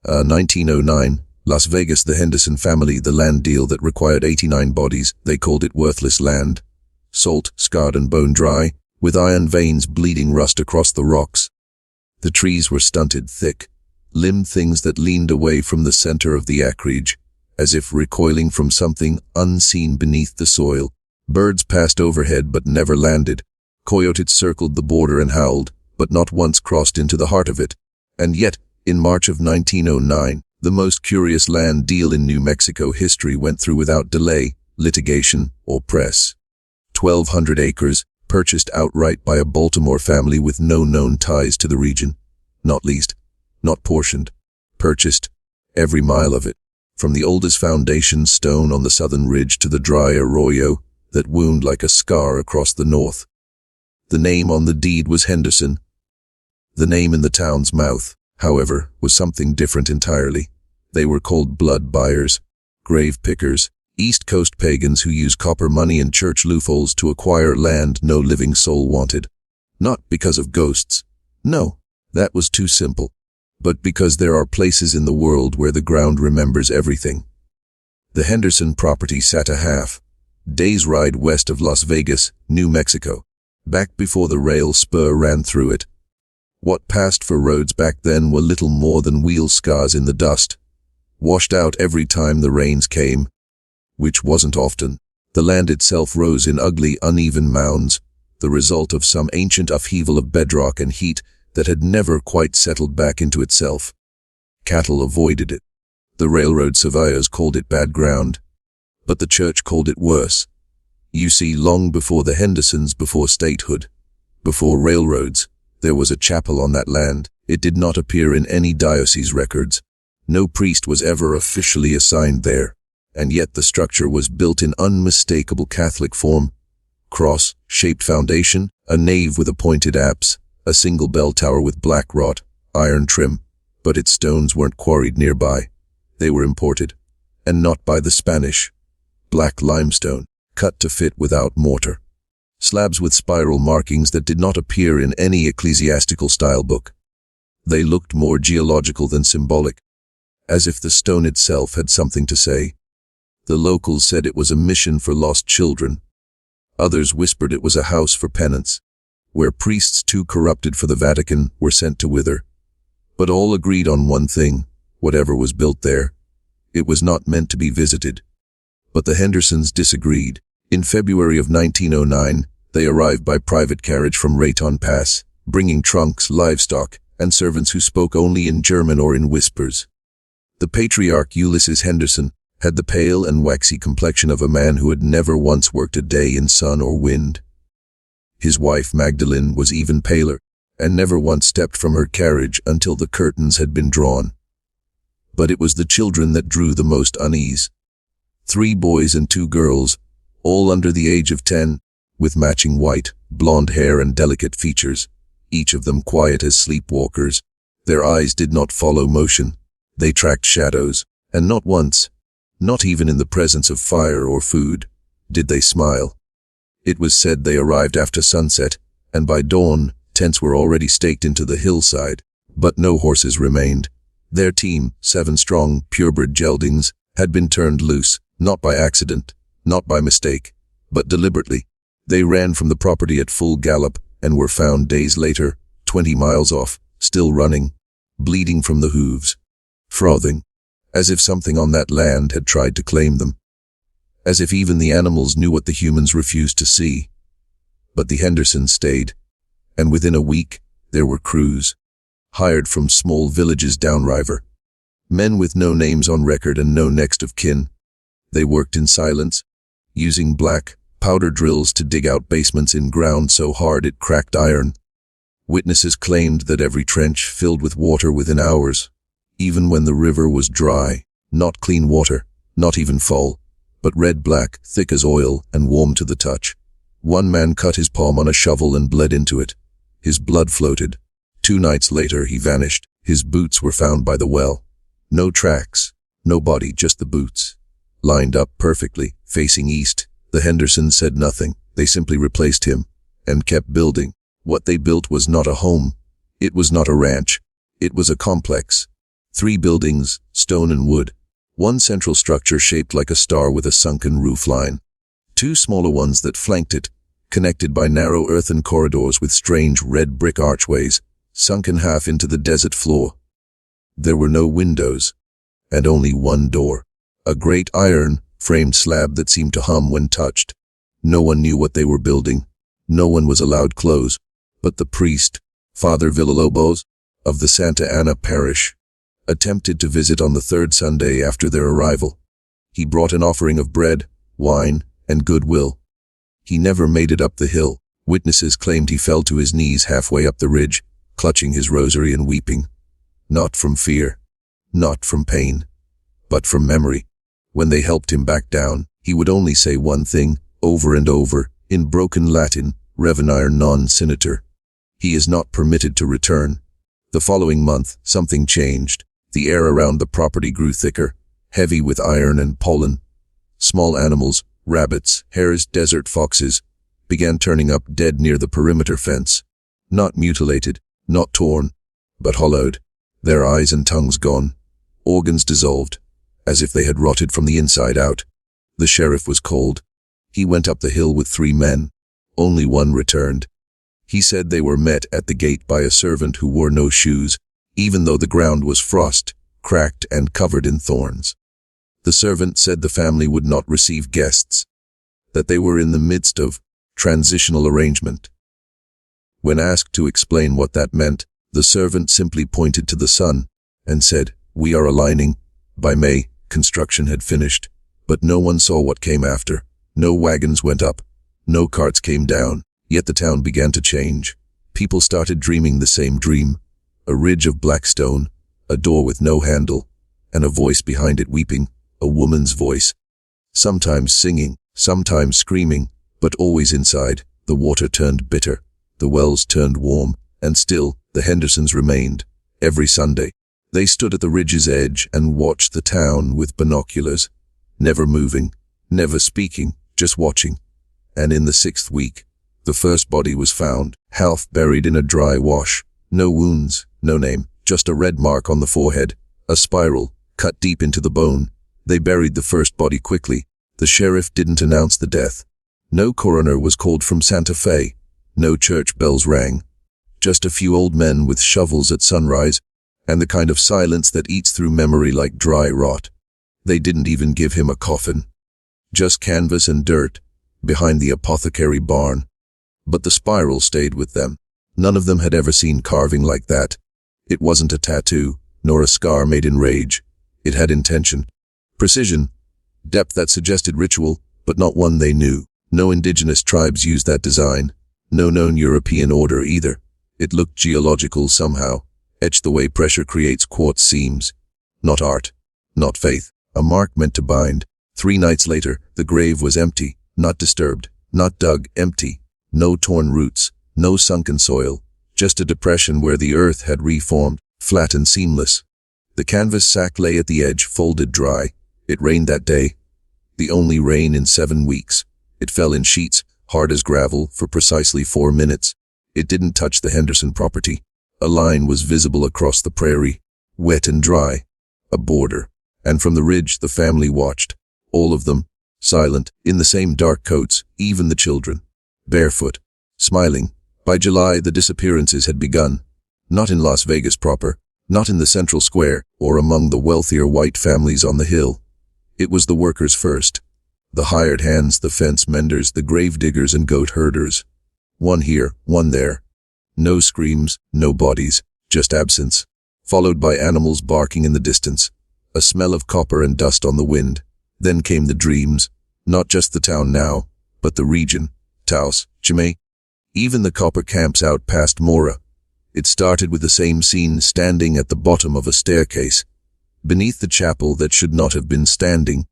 1909, Las Vegas. The Henderson family, the land deal that required 89 bodies. They called it worthless land. Salt, scarred and bone dry, with iron veins bleeding rust across the rocks. The trees were stunted, thick, limbed things that leaned away from the center of the acreage, as if recoiling from something unseen beneath the soil. Birds passed overhead but never landed. Coyotes circled the border and howled, but not once crossed into the heart of it. And yet, in March of 1909, the most curious land deal in New Mexico history went through without delay, litigation, or press. 1,200 acres, purchased outright by a Baltimore family with no known ties to the region. Not leased, not portioned, purchased, every mile of it, from the oldest foundation stone on the southern ridge to the dry arroyo that wound like a scar across the north. The name on the deed was Henderson. The name in the town's mouth, however, was something different entirely. They were called blood buyers, grave pickers, East Coast pagans who used copper money and church loopholes to acquire land no living soul wanted. Not because of ghosts. No, that was too simple. But because there are places in the world where the ground remembers everything. The Henderson property sat a half-day's ride west of Las Vegas, New Mexico, back before the rail spur ran through it. What passed for roads back then were little more than wheel scars in the dust, washed out every time the rains came, which wasn't often. The land itself rose in ugly, uneven mounds, the result of some ancient upheaval of bedrock and heat that had never quite settled back into itself. Cattle avoided it. The railroad surveyors called it bad ground, but the church called it worse. You see, long before the Hendersons, before statehood, before railroads, there was a chapel on that land. It did not appear in any diocese records. No priest was ever officially assigned there, and yet the structure was built in unmistakable Catholic form. Cross-shaped foundation, a nave with a pointed apse, a single bell tower with black wrought iron trim, but its stones weren't quarried nearby. They were imported, and not by the Spanish. Black limestone, cut to fit without mortar. Slabs with spiral markings that did not appear in any ecclesiastical style book. They looked more geological than symbolic, as if the stone itself had something to say. The locals said it was a mission for lost children. Others whispered it was a house for penance, where priests too corrupted for the Vatican were sent to wither. But all agreed on one thing: whatever was built there, it was not meant to be visited. But the Hendersons disagreed. In February of 1909, they arrived by private carriage from Raton Pass, bringing trunks, livestock, and servants who spoke only in German or in whispers. The patriarch Ulysses Henderson had the pale and waxy complexion of a man who had never once worked a day in sun or wind. His wife Magdalene was even paler, and never once stepped from her carriage until the curtains had been drawn. But it was the children that drew the most unease. 3 boys and 2 girls, all under the age of 10, with matching white, blonde hair and delicate features, each of them quiet as sleepwalkers. Their eyes did not follow motion. They tracked shadows, and not once, not even in the presence of fire or food, did they smile. It was said they arrived after sunset, and by dawn, tents were already staked into the hillside, but no horses remained. Their team, 7 strong, purebred geldings, had been turned loose, not by accident, not by mistake, but deliberately. They ran from the property at full gallop and were found days later, 20 miles off, still running, bleeding from the hooves, frothing, as if something on that land had tried to claim them. As if even the animals knew what the humans refused to see. But the Hendersons stayed, and within a week, there were crews, hired from small villages downriver. Men with no names on record and no next of kin. They worked in silence, using black powder drills to dig out basements in ground so hard it cracked iron. Witnesses claimed that every trench filled with water within hours, even when the river was dry, not clean water, not even full, but red-black, thick as oil, and warm to the touch. One man cut his palm on a shovel and bled into it. His blood floated. 2 nights later he vanished. His boots were found by the well. No tracks, no body, just the boots. Lined up perfectly, facing east. The Hendersons said nothing. They simply replaced him, and kept building. What they built was not a home. It was not a ranch. It was a complex. 3 buildings, stone and wood. One central structure shaped like a star with a sunken roof line. 2 smaller ones that flanked it, connected by narrow earthen corridors with strange red brick archways, sunken half into the desert floor. There were no windows, and only one door. A great iron, framed slab that seemed to hum when touched. No one knew what they were building. No one was allowed close, but the priest, Father Villalobos, of the Santa Ana parish, attempted to visit on the 3rd Sunday after their arrival. He brought an offering of bread, wine, and goodwill. He never made it up the hill. Witnesses claimed he fell to his knees halfway up the ridge, clutching his rosary and weeping. Not from fear, not from pain, but from memory. When they helped him back down, he would only say one thing, over and over, in broken Latin, Revenire non sinitur. He is not permitted to return. The following month, something changed. The air around the property grew thicker, heavy with iron and pollen. Small animals, rabbits, hares, desert foxes, began turning up dead near the perimeter fence. Not mutilated, not torn, but hollowed. Their eyes and tongues gone. Organs dissolved, as if they had rotted from the inside out. The sheriff was cold. He went up the hill with 3 men. Only one returned. He said they were met at the gate by a servant who wore no shoes, even though the ground was frost, cracked and covered in thorns. The servant said the family would not receive guests, that they were in the midst of transitional arrangement. When asked to explain what that meant, the servant simply pointed to the sun and said, "We are aligning." By May, construction had finished, but no one saw what came after. No wagons went up, no carts came down, yet the town began to change. People started dreaming the same dream. A ridge of black stone, a door with no handle, and a voice behind it weeping, a woman's voice. Sometimes singing, sometimes screaming, but always inside. The water turned bitter, the wells turned warm, and still, the Hendersons remained. Every Sunday, they stood at the ridge's edge and watched the town with binoculars, never moving, never speaking, just watching. And in the 6th week, the first body was found, half buried in a dry wash. No wounds, no name, just a red mark on the forehead, a spiral, cut deep into the bone. They buried the first body quickly. The sheriff didn't announce the death. No coroner was called from Santa Fe. No church bells rang. Just a few old men with shovels at sunrise, and the kind of silence that eats through memory like dry rot. They didn't even give him a coffin. Just canvas and dirt, behind the apothecary barn. But the spiral stayed with them. None of them had ever seen carving like that. It wasn't a tattoo, nor a scar made in rage. It had intention, precision, depth that suggested ritual, but not one they knew. No indigenous tribes used that design. No known European order either. It looked geological somehow, etched the way pressure creates quartz seams. Not art, not faith, a mark meant to bind. 3 nights later, the grave was empty, not disturbed, not dug, empty. No torn roots, no sunken soil, just a depression where the earth had reformed, flat and seamless. The canvas sack lay at the edge, folded dry. It rained that day, the only rain in 7 weeks. It fell in sheets, hard as gravel, for precisely 4 minutes. It didn't touch the Henderson property. A line was visible across the prairie, wet and dry, a border. And from the ridge the family watched, all of them, silent, in the same dark coats, even the children, barefoot, smiling. By July the disappearances had begun. Not in Las Vegas proper, not in the central square, or among the wealthier white families on the hill. It was the workers first. The hired hands, the fence menders, the grave diggers and goat herders. One here, one there. No screams, no bodies, just absence. Followed by animals barking in the distance. A smell of copper and dust on the wind. Then came the dreams. Not just the town now, but the region. Taos, Chimay. Even the copper camps out past Mora. It started with the same scene, standing at the bottom of a staircase, beneath the chapel that should not have been standing.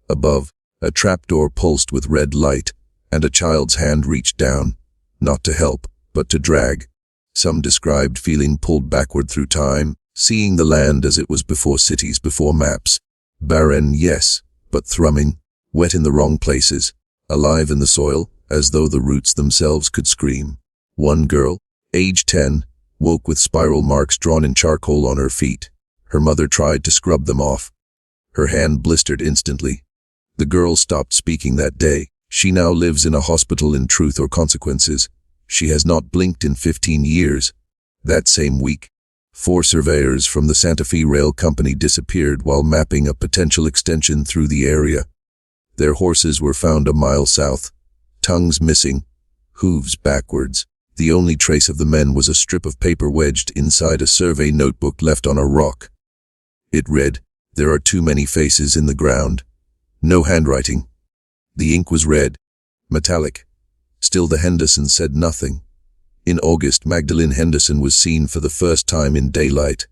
Above, a trapdoor pulsed with red light, and a child's hand reached down, not to help, but to drag. Some described feeling pulled backward through time, seeing the land as it was before cities, before maps. Barren, yes, but thrumming, wet in the wrong places, alive in the soil, as though the roots themselves could scream. One girl, age 10, woke with spiral marks drawn in charcoal on her feet. Her mother tried to scrub them off. Her hand blistered instantly. The girl stopped speaking that day. She now lives in a hospital in Truth or Consequences. She has not blinked in 15 years. That same week, 4 surveyors from the Santa Fe Rail Company disappeared while mapping a potential extension through the area. Their horses were found a mile south, tongues missing, hooves backwards. The only trace of the men was a strip of paper wedged inside a survey notebook left on a rock. It read, "There are too many faces in the ground." No handwriting. The ink was red, metallic. Still the Hendersons said nothing. In August, Magdalene Henderson was seen for the first time in daylight.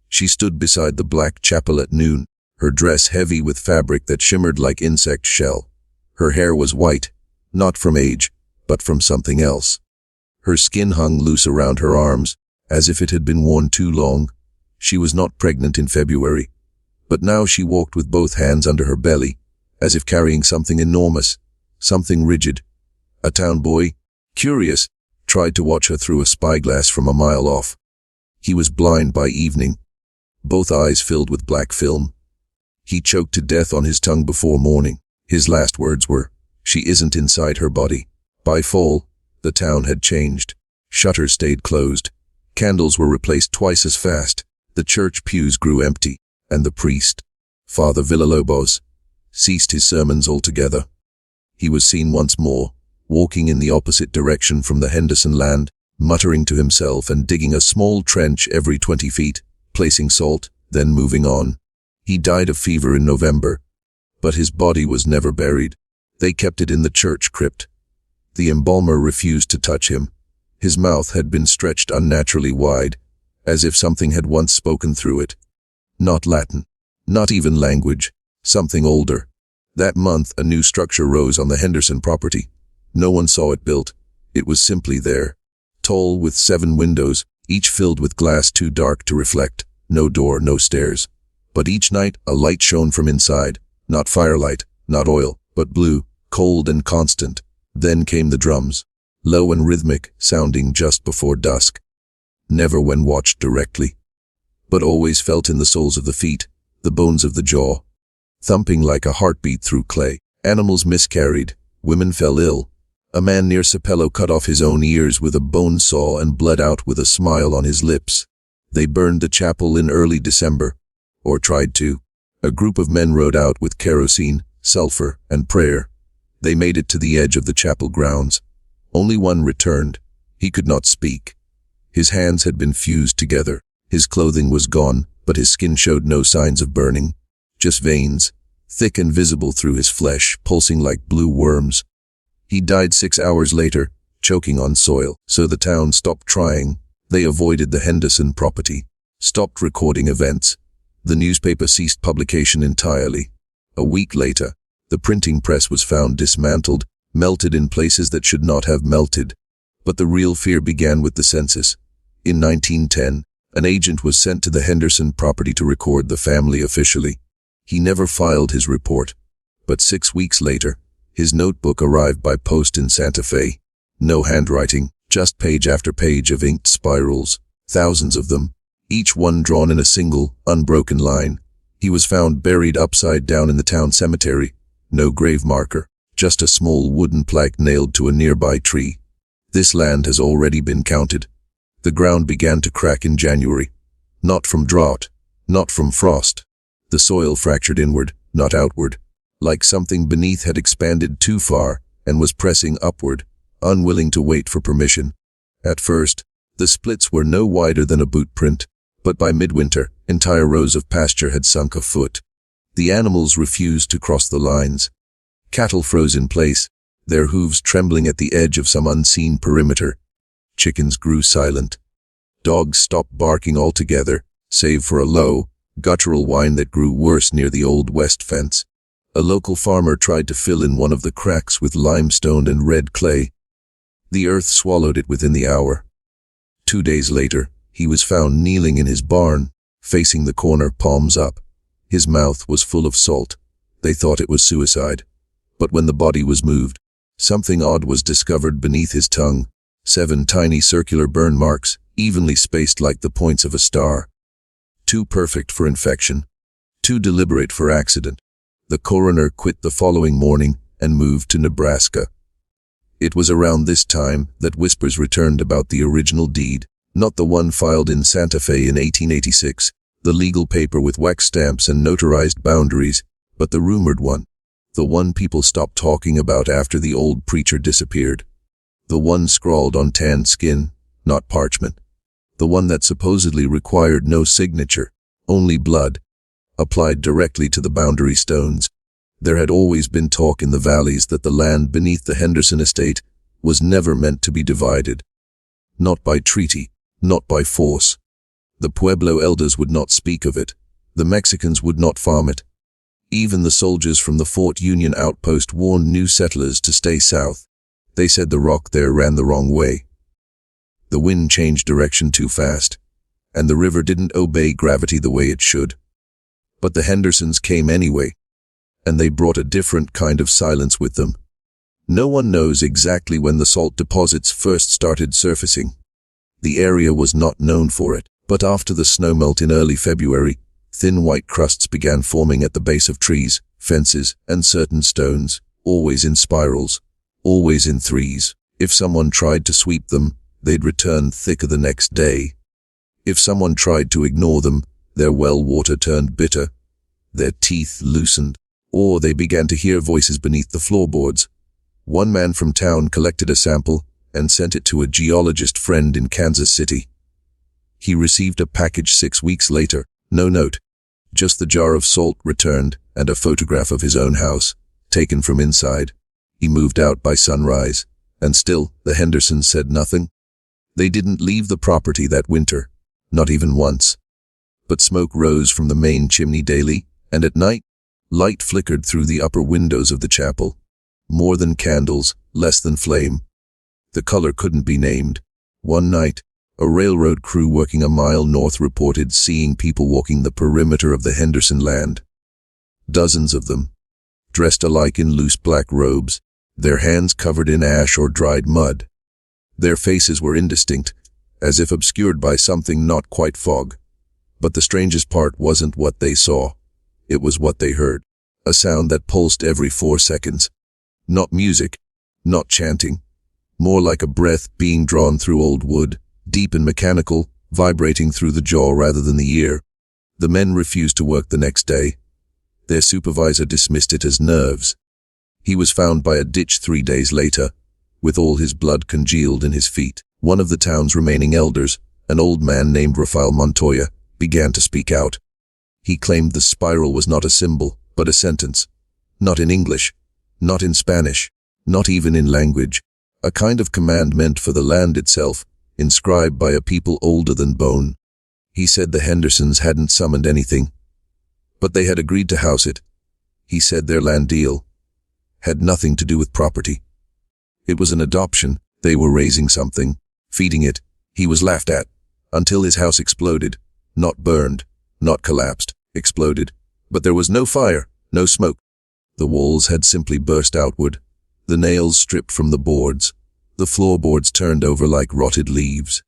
She stood beside the black chapel at noon, her dress heavy with fabric that shimmered like insect shell. Her hair was white, not from age, but from something else. Her skin hung loose around her arms, as if it had been worn too long. She was not pregnant in February, but now she walked with both hands under her belly, as if carrying something enormous, something rigid. A town boy, curious, tried to watch her through a spyglass from a mile off. He was blind by evening, both eyes filled with black film. He choked to death on his tongue before morning. His last words were, "She isn't inside her body." By fall, the town had changed. Shutters stayed closed. Candles were replaced twice as fast. The church pews grew empty, and the priest, Father Villalobos, ceased his sermons altogether. He was seen once more, walking in the opposite direction from the Henderson land, muttering to himself and digging a small trench every 20 feet, placing salt, then moving on. He died of fever in November, but his body was never buried. They kept it in the church crypt. The embalmer refused to touch him. His mouth had been stretched unnaturally wide, as if something had once spoken through it. Not Latin, not even language, something older. That month, a new structure rose on the Henderson property. No one saw it built. It was simply there. Tall, with 7 windows, each filled with glass too dark to reflect. No door, no stairs. But each night, a light shone from inside. Not firelight, not oil, but blue, cold and constant. Then came the drums, low and rhythmic, sounding just before dusk. Never when watched directly, but always felt in the soles of the feet, the bones of the jaw, thumping like a heartbeat through clay. Animals miscarried, women fell ill. A man near Sapello cut off his own ears with a bone saw and bled out with a smile on his lips. They burned the chapel in early December, or tried to. A group of men rode out with kerosene, sulfur, and prayer. They made it to the edge of the chapel grounds. Only one returned. He could not speak. His hands had been fused together. His clothing was gone, but his skin showed no signs of burning. Just veins, thick and visible through his flesh, pulsing like blue worms. He died 6 hours later, choking on soil. So the town stopped trying. They avoided the Henderson property, stopped recording events. The newspaper ceased publication entirely. A week later, the printing press was found dismantled, melted in places that should not have melted. But the real fear began with the census. In 1910, an agent was sent to the Henderson property to record the family officially. He never filed his report, but 6 weeks later, his notebook arrived by post in Santa Fe. No handwriting, just page after page of inked spirals, thousands of them, each one drawn in a single, unbroken line. He was found buried upside down in the town cemetery. No grave marker, just a small wooden plaque nailed to a nearby tree. This land has already been counted. The ground began to crack in January. Not from drought, not from frost. The soil fractured inward, not outward, like something beneath had expanded too far and was pressing upward, unwilling to wait for permission. At first, the splits were no wider than a boot print, but by midwinter, entire rows of pasture had sunk a foot. The animals refused to cross the lines. Cattle froze in place, their hooves trembling at the edge of some unseen perimeter. Chickens grew silent. Dogs stopped barking altogether, save for a low, guttural whine that grew worse near the old west fence. A local farmer tried to fill in one of the cracks with limestone and red clay. The earth swallowed it within the hour. 2 days later, he was found kneeling in his barn, facing the corner, palms up. His mouth was full of salt. They thought it was suicide. But when the body was moved, something odd was discovered beneath his tongue. 7 tiny circular burn marks, evenly spaced like the points of a star. too perfect for infection, too deliberate for accident. The coroner quit the following morning and moved to Nebraska. It was around this time that whispers returned about the original deed, not the one filed in Santa Fe in 1886, the legal paper with wax stamps and notarized boundaries, but the rumored one. The one people stopped talking about after the old preacher disappeared. The one scrawled on tanned skin, not parchment. The one that supposedly required no signature, only blood, applied directly to the boundary stones. There had always been talk in the valleys that the land beneath the Henderson estate was never meant to be divided. Not by treaty, not by force. The Pueblo elders would not speak of it. The Mexicans would not farm it. Even the soldiers from the Fort Union outpost warned new settlers to stay south. They said the rock there ran the wrong way. The wind changed direction too fast, and the river didn't obey gravity the way it should. But the Hendersons came anyway, and they brought a different kind of silence with them. No one knows exactly when the salt deposits first started surfacing. The area was not known for it, but after the snowmelt in early February, thin white crusts began forming at the base of trees, fences, and certain stones, always in spirals, always in threes. If someone tried to sweep them, they'd return thicker the next day. If someone tried to ignore them, their well water turned bitter, their teeth loosened, or they began to hear voices beneath the floorboards. One man from town collected a sample and sent it to a geologist friend in Kansas City. He received a package 6 weeks later, no note, just the jar of salt returned and a photograph of his own house, taken from inside. He moved out by sunrise, and still the Hendersons said nothing. They didn't leave the property that winter, not even once. But smoke rose from the main chimney daily, and at night, light flickered through the upper windows of the chapel. More than candles, less than flame. The color couldn't be named. One night, a railroad crew working a mile north reported seeing people walking the perimeter of the Henderson land. Dozens of them, dressed alike in loose black robes, their hands covered in ash or dried mud. Their faces were indistinct, as if obscured by something not quite fog. But the strangest part wasn't what they saw. It was what they heard. A sound that pulsed every 4 seconds. Not music, not chanting. More like a breath being drawn through old wood, deep and mechanical, vibrating through the jaw rather than the ear. The men refused to work the next day. Their supervisor dismissed it as nerves. He was found by a ditch 3 days later, with all his blood congealed in his feet. One of the town's remaining elders, an old man named Rafael Montoya, began to speak out. He claimed the spiral was not a symbol, but a sentence. Not in English, not in Spanish, not even in language. A kind of command meant for the land itself, inscribed by a people older than bone. He said the Hendersons hadn't summoned anything, but they had agreed to house it. He said their land deal had nothing to do with property. It was an adoption. They were raising something, feeding it. He was laughed at, until his house exploded. Not burned, not collapsed, exploded. But there was no fire, no smoke. The walls had simply burst outward, the nails stripped from the boards, the floorboards turned over like rotted leaves.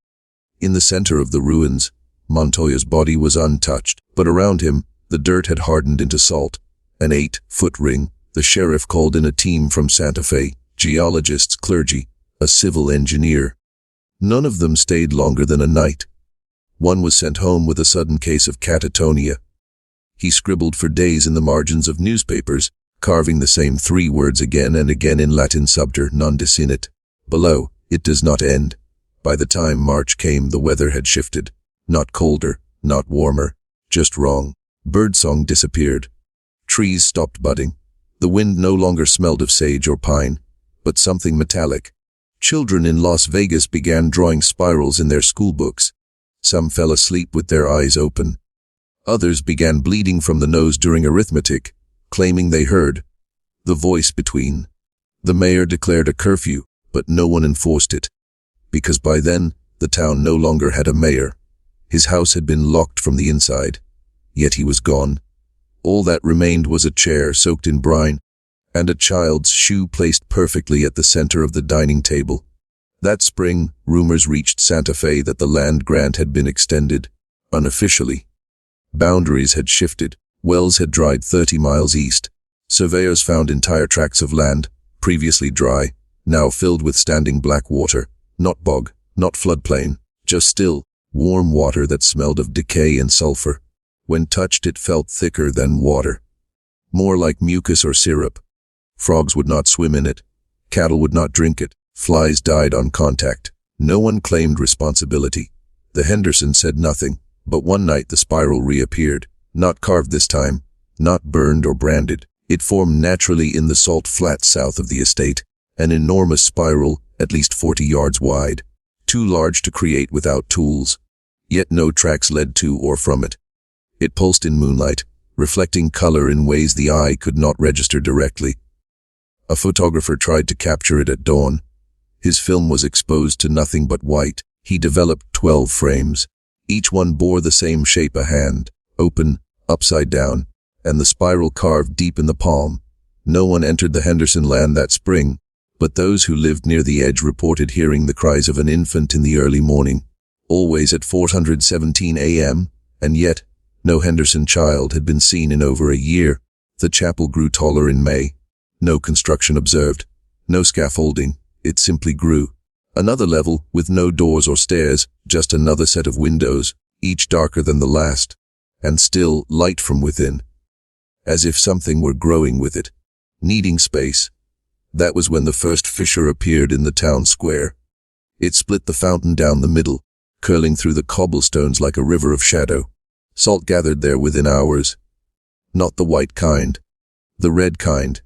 In the center of the ruins, Montoya's body was untouched, but around him, the dirt had hardened into salt. An 8-foot ring. The sheriff called in a team from Santa Fe, geologists, clergy, a civil engineer. None of them stayed longer than a night. One was sent home with a sudden case of catatonia. He scribbled for days in the margins of newspapers, carving the same 3 words again and again in Latin: subter non desinit. Below, it does not end. By the time March came, the weather had shifted. Not colder, not warmer, just wrong. Birdsong disappeared. Trees stopped budding. The wind no longer smelled of sage or pine, but something metallic. Children in Las Vegas began drawing spirals in their schoolbooks. Some fell asleep with their eyes open. Others began bleeding from the nose during arithmetic, claiming they heard the voice between. The mayor declared a curfew, but no one enforced it, because by then, the town no longer had a mayor. His house had been locked from the inside, yet he was gone. All that remained was a chair soaked in brine, and a child's shoe placed perfectly at the center of the dining table. That spring, rumors reached Santa Fe that the land grant had been extended, unofficially. Boundaries had shifted. Wells had dried 30 miles east. Surveyors found entire tracts of land, previously dry, now filled with standing black water, not bog, not floodplain, just still, warm water that smelled of decay and sulfur. When touched, it felt thicker than water, more like mucus or syrup. Frogs would not swim in it. Cattle would not drink it. Flies died on contact. No one claimed responsibility. The Henderson said nothing, but one night the spiral reappeared, not carved this time, not burned or branded. It formed naturally in the salt flats south of the estate, an enormous spiral, at least 40 yards wide, too large to create without tools. Yet no tracks led to or from it. It pulsed in moonlight, reflecting color in ways the eye could not register directly. A photographer tried to capture it at dawn. His film was exposed to nothing but white. He developed 12 frames. Each one bore the same shape: a hand, open, upside down, and the spiral carved deep in the palm. No one entered the Henderson land that spring, but those who lived near the edge reported hearing the cries of an infant in the early morning, always at 4:17 a.m., and yet no Henderson child had been seen in over a year. The chapel grew taller in May. No construction observed, no scaffolding. It simply grew. Another level, with no doors or stairs, just another set of windows, each darker than the last, and still light from within, as if something were growing with it, needing space. That was when the first fissure appeared in the town square. It split the fountain down the middle, curling through the cobblestones like a river of shadow. Salt gathered there within hours. Not the white kind, the red kind.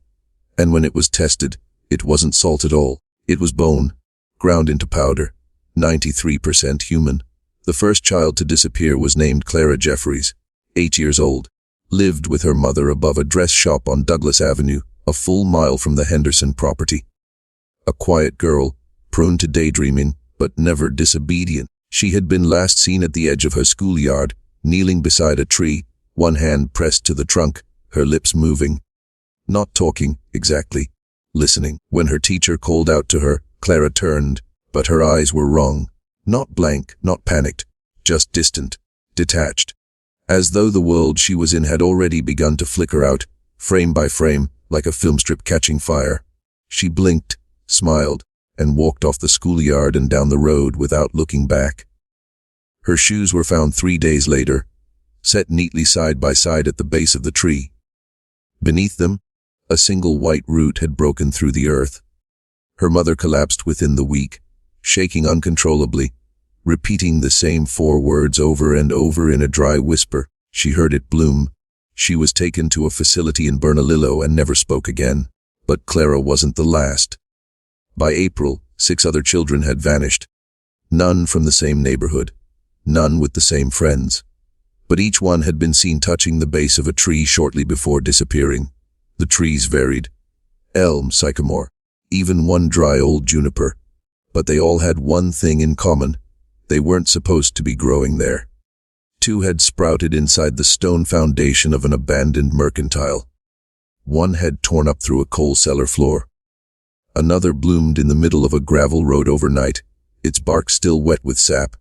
And when it was tested, it wasn't salt at all. It was bone, ground into powder, 93% human. The first child to disappear was named Clara Jeffries, 8 years old, lived with her mother above a dress shop on Douglas Avenue, a full mile from the Henderson property. A quiet girl, prone to daydreaming, but never disobedient. She had been last seen at the edge of her schoolyard, kneeling beside a tree, one hand pressed to the trunk, her lips moving. Not talking, exactly. Listening. When her teacher called out to her, Clara turned, but her eyes were wrong. Not blank, not panicked, just distant, detached. As though the world she was in had already begun to flicker out, frame by frame, like a film strip catching fire. She blinked, smiled, and walked off the schoolyard and down the road without looking back. Her shoes were found 3 days later, set neatly side by side at the base of the tree. Beneath them, a single white root had broken through the earth. Her mother collapsed within the week, shaking uncontrollably, repeating the same 4 words over and over in a dry whisper. She heard it bloom. She was taken to a facility in Bernalillo and never spoke again. But Clara wasn't the last. By April, 6 other children had vanished. None from the same neighborhood, none with the same friends. But each one had been seen touching the base of a tree shortly before disappearing. The trees varied: elm, sycamore, even one dry old juniper. But they all had one thing in common: they weren't supposed to be growing there. 2 had sprouted inside the stone foundation of an abandoned mercantile. One had torn up through a coal cellar floor. Another bloomed in the middle of a gravel road overnight, its bark still wet with sap,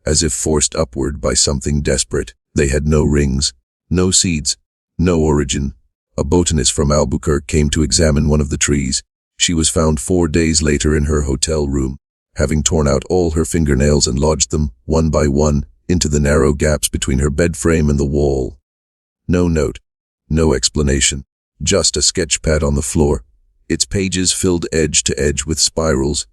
as if forced upward by something desperate. They had no rings, no seeds, no origin. A botanist from Albuquerque came to examine one of the trees. She was found 4 days later in her hotel room, having torn out all her fingernails and lodged them, one by one, into the narrow gaps between her bed frame and the wall. No note, no explanation, just a sketch pad on the floor, its pages filled edge to edge with spirals,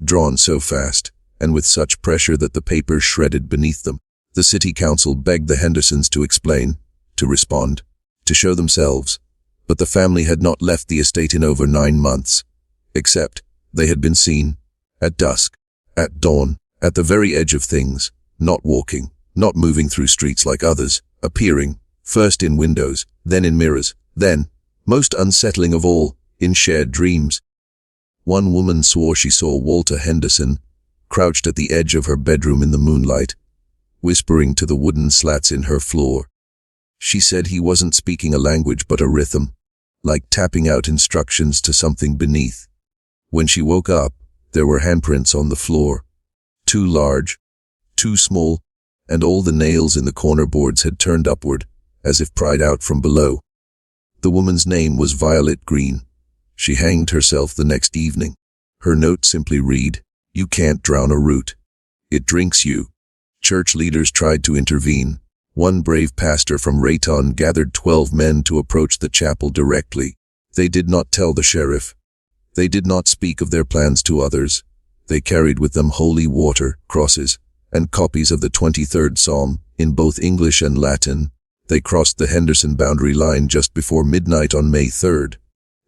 drawn so fast, and with such pressure that the paper shredded beneath them. The city council begged the Hendersons to explain, to respond, to show themselves. But the family had not left the estate in over 9 months, except they had been seen, at dusk, at dawn, at the very edge of things, not walking, not moving through streets like others, appearing, first in windows, then in mirrors, then, most unsettling of all, in shared dreams. One woman swore she saw Walter Henderson, crouched at the edge of her bedroom in the moonlight, whispering to the wooden slats in her floor. She said he wasn't speaking a language but a rhythm, like tapping out instructions to something beneath. When she woke up, there were handprints on the floor. 2 large, 2 small, and all the nails in the corner boards had turned upward, as if pried out from below. The woman's name was Violet Green. She hanged herself the next evening. Her note simply read, "You can't drown a root. It drinks you." Church leaders tried to intervene. One brave pastor from Rayton gathered 12 men to approach the chapel directly. They did not tell the sheriff. They did not speak of their plans to others. They carried with them holy water, crosses, and copies of the 23rd Psalm, in both English and Latin. They crossed the Henderson boundary line just before midnight on May 3rd.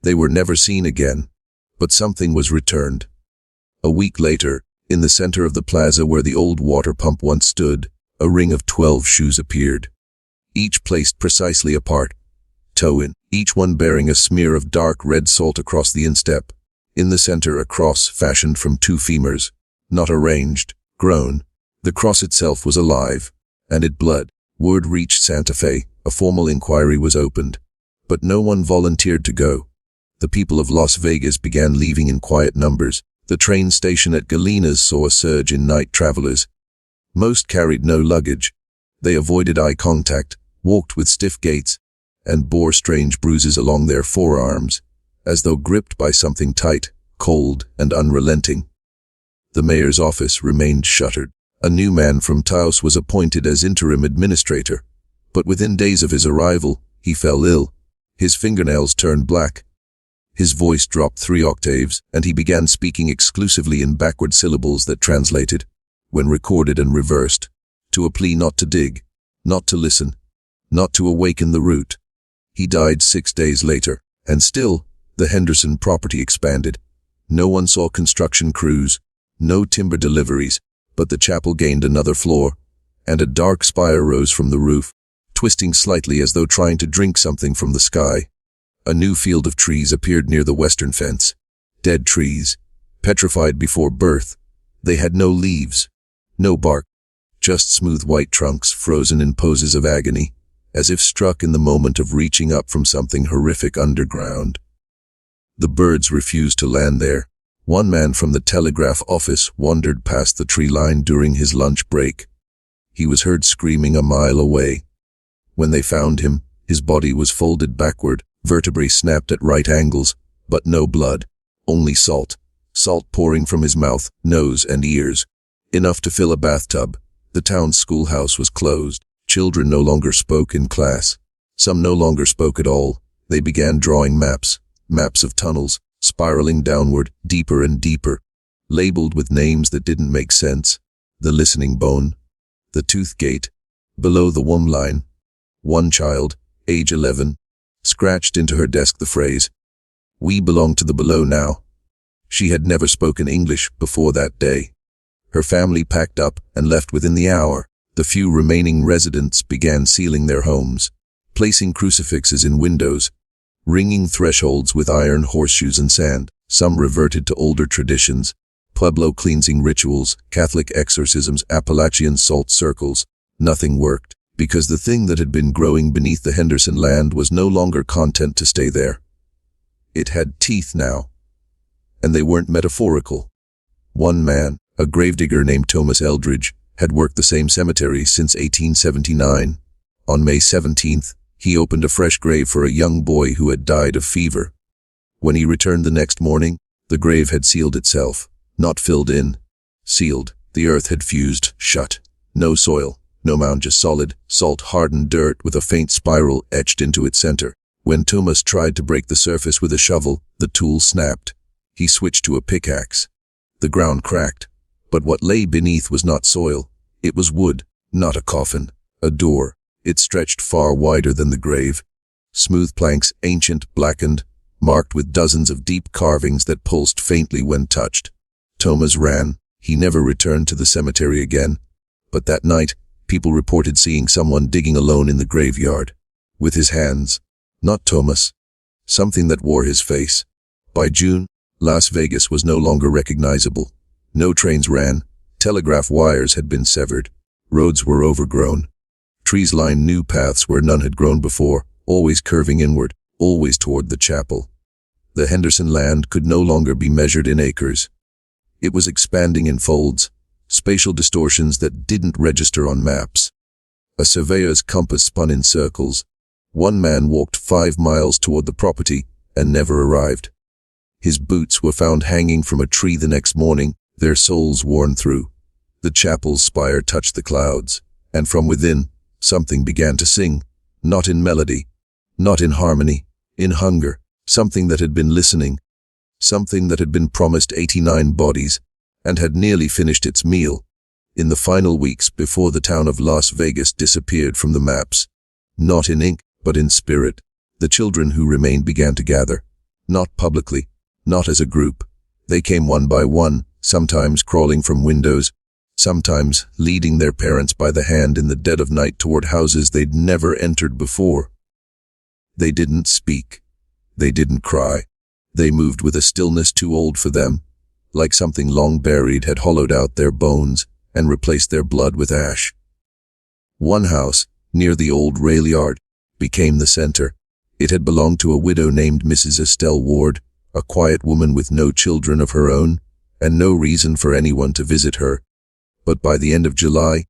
They were never seen again, but something was returned. A week later, in the center of the plaza where the old water pump once stood, a ring of 12 shoes appeared, each placed precisely apart, toe-in, each one bearing a smear of dark red salt across the instep. In the center, a cross fashioned from 2 femurs, not arranged, grown. The cross itself was alive, and it bled. Word reached Santa Fe. A formal inquiry was opened, but no one volunteered to go. The people of Las Vegas began leaving in quiet numbers. The train station at Galena's saw a surge in night travelers. Most carried no luggage. They avoided eye contact, walked with stiff gaits, and bore strange bruises along their forearms, as though gripped by something tight, cold, and unrelenting. The mayor's office remained shuttered. A new man from Taos was appointed as interim administrator, but within days of his arrival, he fell ill. His fingernails turned black. His voice dropped 3 octaves, and he began speaking exclusively in backward syllables that translated, when recorded and reversed, to a plea not to dig, not to listen, not to awaken the root. He died 6 days later, and still, the Henderson property expanded. No one saw construction crews, no timber deliveries, but the chapel gained another floor, and a dark spire rose from the roof, twisting slightly as though trying to drink something from the sky. A new field of trees appeared near the western fence. Dead trees, petrified before birth. They had no leaves, no bark, just smooth white trunks frozen in poses of agony, as if struck in the moment of reaching up from something horrific underground. The birds refused to land there. One man from the telegraph office wandered past the tree line during his lunch break. He was heard screaming a mile away. When they found him, his body was folded backward, vertebrae snapped at right angles, but no blood, only salt. Salt pouring from his mouth, nose, and ears, enough to fill a bathtub. The town's schoolhouse was closed. Children no longer spoke in class. Some no longer spoke at all. They began drawing maps of tunnels, spiraling downward, deeper and deeper, labeled with names that didn't make sense. The listening bone, the tooth gate, below the womb line. One child, age 11, scratched into her desk the phrase, "We belong to the below now." She had never spoken English before that day. Her family packed up and left within the hour. The few remaining residents began sealing their homes, placing crucifixes in windows, ringing thresholds with iron horseshoes and sand. Some reverted to older traditions, Pueblo cleansing rituals, Catholic exorcisms, Appalachian salt circles. Nothing worked, because the thing that had been growing beneath the Henderson land was no longer content to stay there. It had teeth now, and they weren't metaphorical. One man, a gravedigger named Thomas Eldridge, had worked the same cemetery since 1879. On May 17th, he opened a fresh grave for a young boy who had died of fever. When he returned the next morning, the grave had sealed itself, not filled in, sealed. The earth had fused shut. No soil, no mound, just solid, salt-hardened dirt with a faint spiral etched into its center. When Thomas tried to break the surface with a shovel, the tool snapped. He switched to a pickaxe. The ground cracked, but what lay beneath was not soil. It was wood, not a coffin, a door. It stretched far wider than the grave. Smooth planks, ancient, blackened, marked with dozens of deep carvings that pulsed faintly when touched. Thomas ran. He never returned to the cemetery again. But that night, people reported seeing someone digging alone in the graveyard, with his hands. Not Thomas. Something that wore his face. By June, Las Vegas was no longer recognizable. No trains ran. Telegraph wires had been severed. Roads were overgrown. Trees lined new paths where none had grown before, always curving inward, always toward the chapel. The Henderson land could no longer be measured in acres. It was expanding in folds, spatial distortions that didn't register on maps. A surveyor's compass spun in circles. One man walked 5 miles toward the property and never arrived. His boots were found hanging from a tree the next morning, their soles worn through. The chapel's spire touched the clouds, and from within, something began to sing, not in melody, not in harmony, in hunger, something that had been listening, something that had been promised 89 bodies, and had nearly finished its meal. In the final weeks before the town of Las Vegas disappeared from the maps, not in ink, but in spirit, the children who remained began to gather, not publicly, not as a group. They came one by one, sometimes crawling from windows, sometimes leading their parents by the hand in the dead of night toward houses they'd never entered before. They didn't speak. They didn't cry. They moved with a stillness too old for them, like something long buried had hollowed out their bones and replaced their blood with ash. One house, near the old rail yard, became the center. It had belonged to a widow named Mrs. Estelle Ward, a quiet woman with no children of her own, and no reason for anyone to visit her. But by the end of July,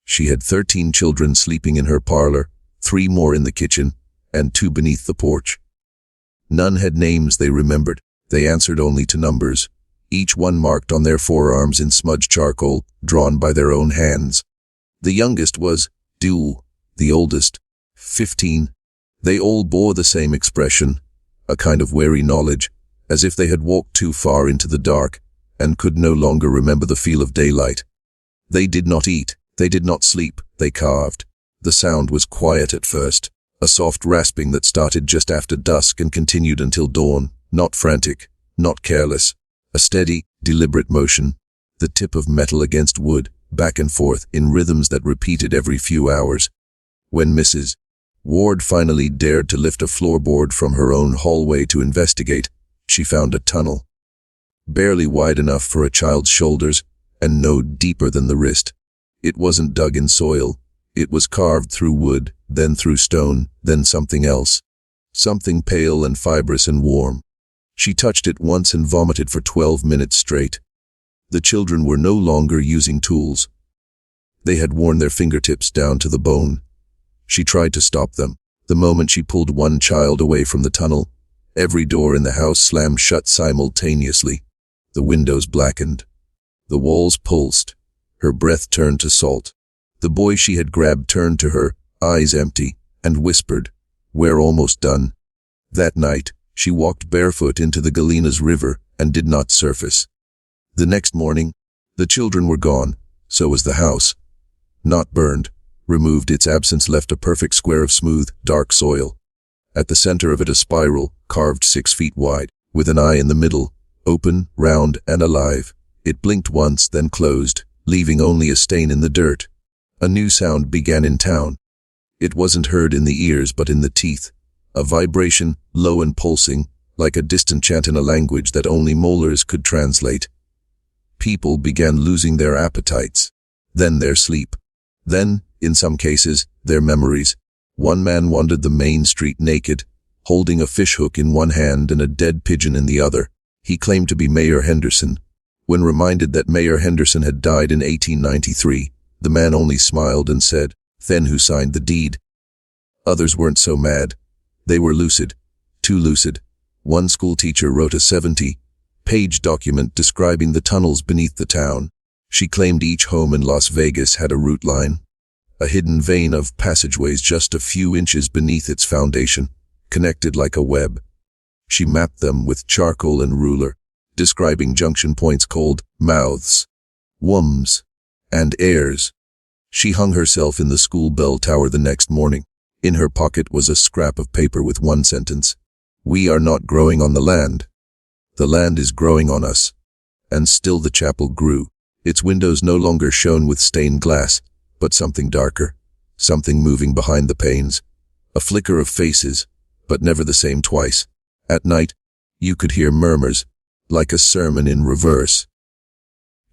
she had 13 children sleeping in her parlor, 3 more in the kitchen, and 2 beneath the porch. None had names they remembered. They answered only to numbers, each one marked on their forearms in smudged charcoal, drawn by their own hands. The youngest was Dewey, the oldest, 15. They all bore the same expression, a kind of weary knowledge, as if they had walked too far into the dark and could no longer remember the feel of daylight. They did not eat, they did not sleep, they carved. The sound was quiet at first, a soft rasping that started just after dusk and continued until dawn, not frantic, not careless, a steady, deliberate motion, the tip of metal against wood, back and forth in rhythms that repeated every few hours. When Mrs. Ward finally dared to lift a floorboard from her own hallway to investigate, she found a tunnel. Barely wide enough for a child's shoulders, and no deeper than the wrist. It wasn't dug in soil. It was carved through wood, then through stone, then something else. Something pale and fibrous and warm. She touched it once and vomited for 12 minutes straight. The children were no longer using tools. They had worn their fingertips down to the bone. She tried to stop them. The moment she pulled one child away from the tunnel, every door in the house slammed shut simultaneously. The windows blackened. The walls pulsed. Her breath turned to salt. The boy she had grabbed turned to her, eyes empty, and whispered, "We're almost done." That night, she walked barefoot into the Galenas River and did not surface. The next morning, the children were gone, so was the house. Not burned. Removed, its absence left a perfect square of smooth, dark soil. At the center of it a spiral, carved 6 feet wide, with an eye in the middle, open, round, and alive. It blinked once, then closed, leaving only a stain in the dirt. A new sound began in town. It wasn't heard in the ears but in the teeth. A vibration, low and pulsing, like a distant chant in a language that only molars could translate. People began losing their appetites. Then their sleep. Then, in some cases, their memories. One man wandered the main street naked, holding a fishhook in one hand and a dead pigeon in the other. He claimed to be Mayor Henderson. When reminded that Mayor Henderson had died in 1893, the man only smiled and said, "Then who signed the deed?" Others weren't so mad. They were lucid. Too lucid. One schoolteacher wrote a 70-page document describing the tunnels beneath the town. She claimed each home in Las Vegas had a root line, a hidden vein of passageways just a few inches beneath its foundation, connected like a web. She mapped them with charcoal and ruler, describing junction points called mouths, wombs, and airs. She hung herself in the school bell tower the next morning. In her pocket was a scrap of paper with one sentence: "We are not growing on the land. The land is growing on us." And still the chapel grew. Its windows no longer shone with stained glass, but something darker, something moving behind the panes. A flicker of faces, but never the same twice. At night, you could hear murmurs, like a sermon in reverse.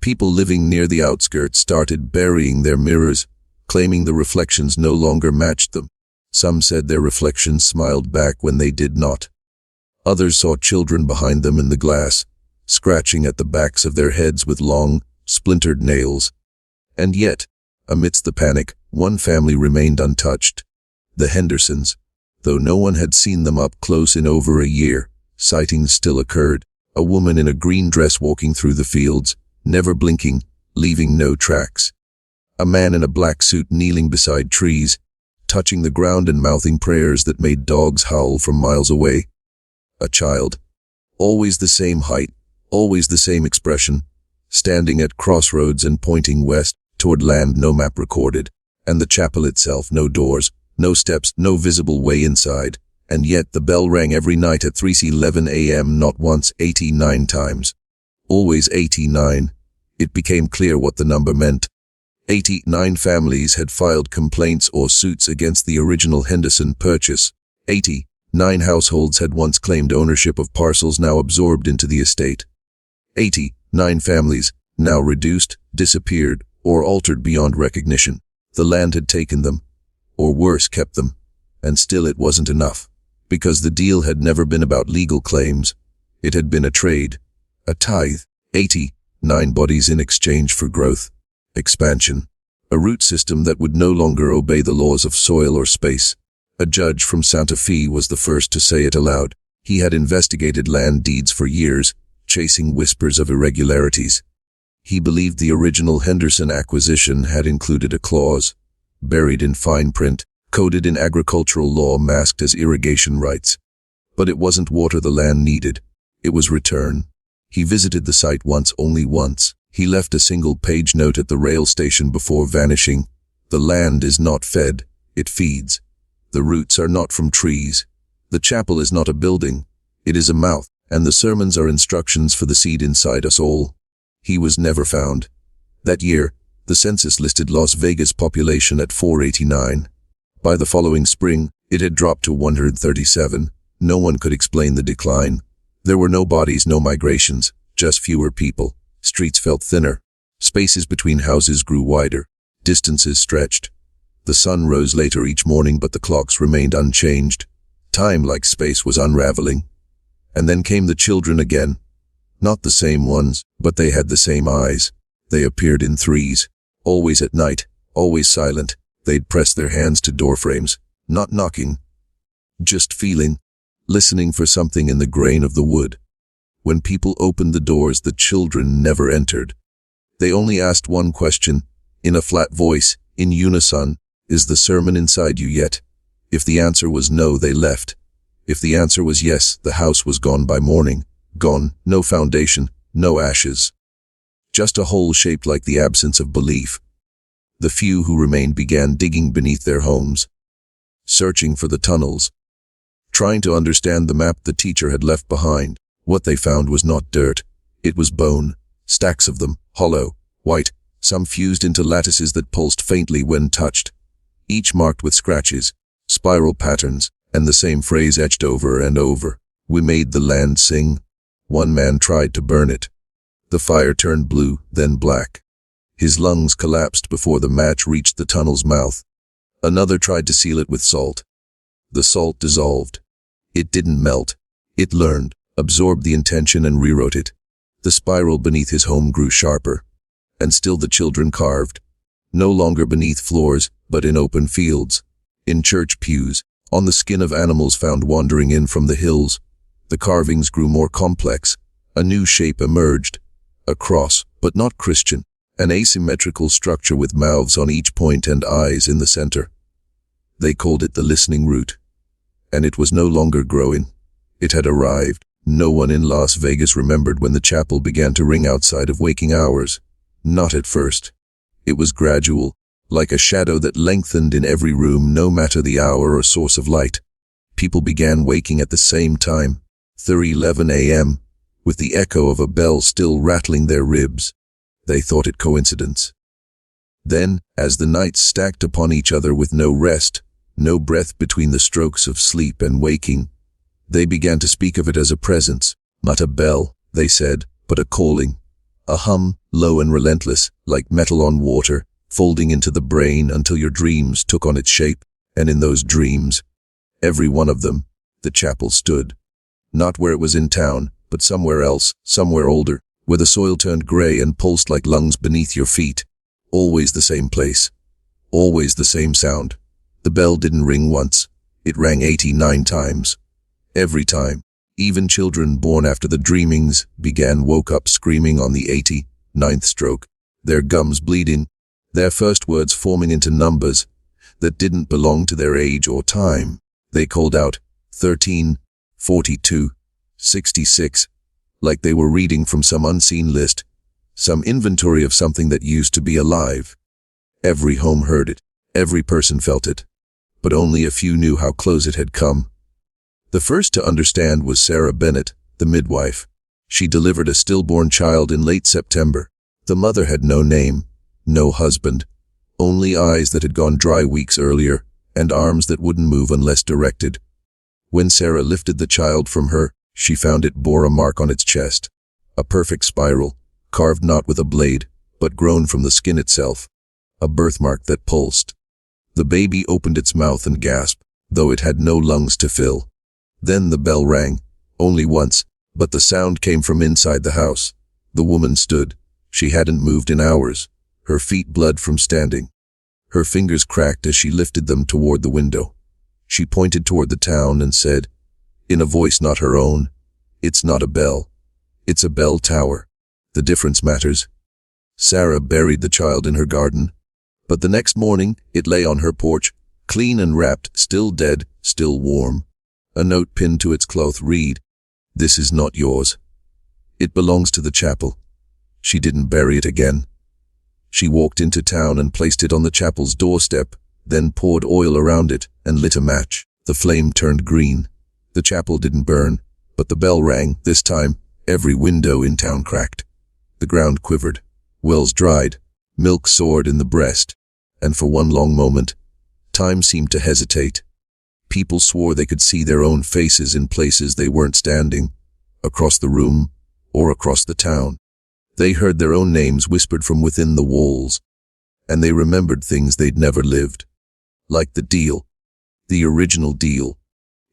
People living near the outskirts started burying their mirrors, claiming the reflections no longer matched them. Some said their reflections smiled back when they did not. Others saw children behind them in the glass, scratching at the backs of their heads with long, splintered nails. And yet, amidst the panic, one family remained untouched. The Hendersons. Though no one had seen them up close in over a year, sightings still occurred. A woman in a green dress walking through the fields, never blinking, leaving no tracks. A man in a black suit kneeling beside trees, touching the ground and mouthing prayers that made dogs howl from miles away. A child, always the same height, always the same expression, standing at crossroads and pointing west, toward land no map recorded, and the chapel itself, no doors, no steps, no visible way inside, and yet the bell rang every night at 3:11 a.m. not once, 89 times. Always 89. It became clear what the number meant. 89 families had filed complaints or suits against the original Henderson purchase. 89 households had once claimed ownership of parcels now absorbed into the estate. 89 families, now reduced, disappeared, or altered beyond recognition. The land had taken them, or worse, kept them. And still it wasn't enough, because the deal had never been about legal claims. It had been a trade, a tithe, 89 bodies in exchange for growth, expansion, a root system that would no longer obey the laws of soil or space. A judge from Santa Fe was the first to say it aloud. He had investigated land deeds for years, chasing whispers of irregularities. He believed the original Henderson acquisition had included a clause, buried in fine print, coded in agricultural law masked as irrigation rights. But it wasn't water the land needed. It was return. He visited the site once, only once. He left a single-page note at the rail station before vanishing. The land is not fed, it feeds. The roots are not from trees. The chapel is not a building. It is a mouth, and the sermons are instructions for the seed inside us all. He was never found. That year, the census listed Las Vegas' population at 489. By the following spring, it had dropped to 137. No one could explain the decline. There were no bodies, no migrations, just fewer people. Streets felt thinner. Spaces between houses grew wider. Distances stretched. The sun rose later each morning, but the clocks remained unchanged. Time, like space, was unraveling. And then came the children again. Not the same ones, but they had the same eyes. They appeared in threes. Always at night, always silent. They'd press their hands to doorframes, not knocking, just feeling, listening for something in the grain of the wood. When people opened the doors, the children never entered. They only asked one question, in a flat voice, in unison, "Is the sermon inside you yet?" If the answer was no, they left. If the answer was yes, the house was gone by morning. Gone, no foundation, no ashes. Just a hole shaped like the absence of belief. The few who remained began digging beneath their homes, searching for the tunnels, trying to understand the map the teacher had left behind. What they found was not dirt. It was bone, stacks of them, hollow, white, some fused into lattices that pulsed faintly when touched, each marked with scratches, spiral patterns, and the same phrase etched over and over. "We made the land sing." One man tried to burn it. The fire turned blue, then black. His lungs collapsed before the match reached the tunnel's mouth. Another tried to seal it with salt. The salt dissolved. It didn't melt. It learned, absorbed the intention and rewrote it. The spiral beneath his home grew sharper. And still the children carved. No longer beneath floors, but in open fields. In church pews, on the skin of animals found wandering in from the hills. The carvings grew more complex. A new shape emerged. A cross, but not Christian. An asymmetrical structure with mouths on each point and eyes in the center. They called it the listening root. And it was no longer growing. It had arrived. No one in Las Vegas remembered when the chapel began to ring outside of waking hours. Not at first. It was gradual, like a shadow that lengthened in every room, no matter the hour or source of light. People began waking at the same time, 3:11 a.m., with the echo of a bell still rattling their ribs. They thought it coincidence. Then, as the nights stacked upon each other with no rest, no breath between the strokes of sleep and waking, they began to speak of it as a presence. Not a bell, they said, but a calling. A hum, low and relentless, like metal on water, folding into the brain until your dreams took on its shape. And in those dreams, every one of them, the chapel stood. Not where it was in town, but somewhere else, somewhere older, where the soil turned gray and pulsed like lungs beneath your feet. Always the same place. Always the same sound. The bell didn't ring once. It rang 89 times. Every time. Even children born after the dreamings woke up screaming on the 89th stroke, their gums bleeding, their first words forming into numbers that didn't belong to their age or time. They called out 13, 42, 66, like they were reading from some unseen list, some inventory of something that used to be alive. Every home heard it, every person felt it, but only a few knew how close it had come. The first to understand was Sarah Bennett, the midwife. She delivered a stillborn child in late September. The mother had no name, no husband, only eyes that had gone dry weeks earlier, and arms that wouldn't move unless directed. When Sarah lifted the child from her, she found it bore a mark on its chest, a perfect spiral, carved not with a blade, but grown from the skin itself, a birthmark that pulsed. The baby opened its mouth and gasped, though it had no lungs to fill. Then the bell rang, only once, but the sound came from inside the house. The woman stood. She hadn't moved in hours, her feet bled from standing. Her fingers cracked as she lifted them toward the window. She pointed toward the town and said, in a voice not her own, "It's not a bell. It's a bell tower. The difference matters." Sarah buried the child in her garden, but the next morning it lay on her porch, clean and wrapped, still dead, still warm. A note pinned to its cloth read, "This is not yours. It belongs to the chapel." She didn't bury it again. She walked into town and placed it on the chapel's doorstep, then poured oil around it and lit a match. The flame turned green. The chapel didn't burn, but the bell rang. This time, every window in town cracked. The ground quivered. Wells dried. Milk soared in the breast. And for one long moment, time seemed to hesitate. People swore they could see their own faces in places they weren't standing, across the room or across the town. They heard their own names whispered from within the walls, and they remembered things they'd never lived. Like the deal, the original deal.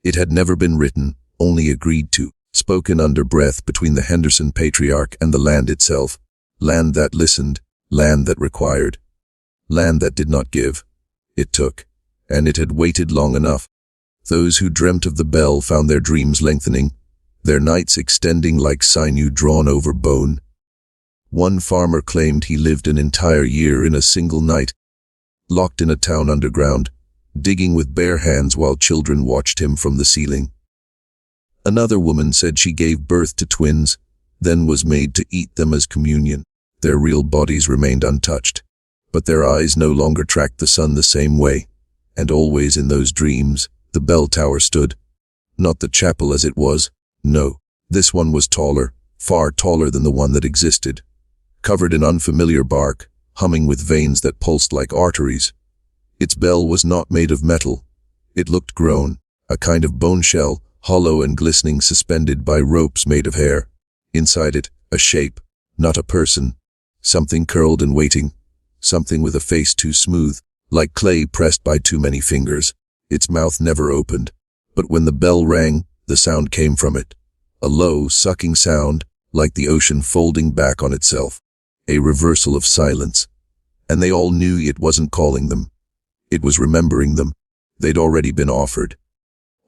It had never been written, only agreed to, spoken under breath between the Henderson patriarch and the land itself. Land that listened, land that required, land that did not give. It took, and it had waited long enough. Those who dreamt of the bell found their dreams lengthening, their nights extending like sinew drawn over bone. One farmer claimed he lived an entire year in a single night, locked in a town underground, digging with bare hands while children watched him from the ceiling. Another woman said she gave birth to twins, then was made to eat them as communion. Their real bodies remained untouched, but their eyes no longer tracked the sun the same way, and always in those dreams, the bell tower stood. Not the chapel as it was, no. This one was taller, far taller than the one that existed. Covered in unfamiliar bark, humming with veins that pulsed like arteries. Its bell was not made of metal. It looked grown, a kind of bone shell, hollow and glistening, suspended by ropes made of hair. Inside it, a shape, not a person. Something curled and waiting. Something with a face too smooth, like clay pressed by too many fingers. Its mouth never opened, but when the bell rang, the sound came from it. A low, sucking sound, like the ocean folding back on itself. A reversal of silence. And they all knew it wasn't calling them. It was remembering them. They'd already been offered.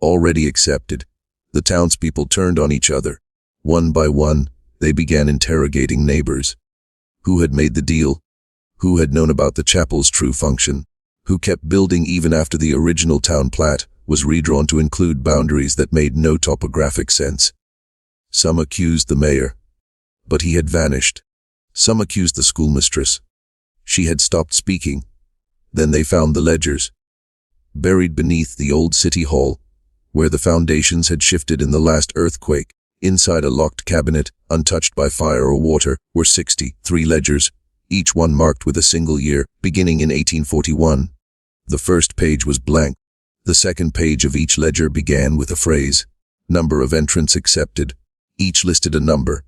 Already accepted. The townspeople turned on each other. One by one, they began interrogating neighbors. Who had made the deal? Who had known about the chapel's true function? Who kept building even after the original town plat was redrawn to include boundaries that made no topographic sense? Some accused the mayor, but he had vanished. Some accused the schoolmistress. She had stopped speaking. Then they found the ledgers, buried beneath the old city hall, where the foundations had shifted in the last earthquake. Inside a locked cabinet, untouched by fire or water, were 63 ledgers, each one marked with a single year, beginning in 1841. The first page was blank. The second page of each ledger began with a phrase, "Number of entrants accepted." Each listed a number.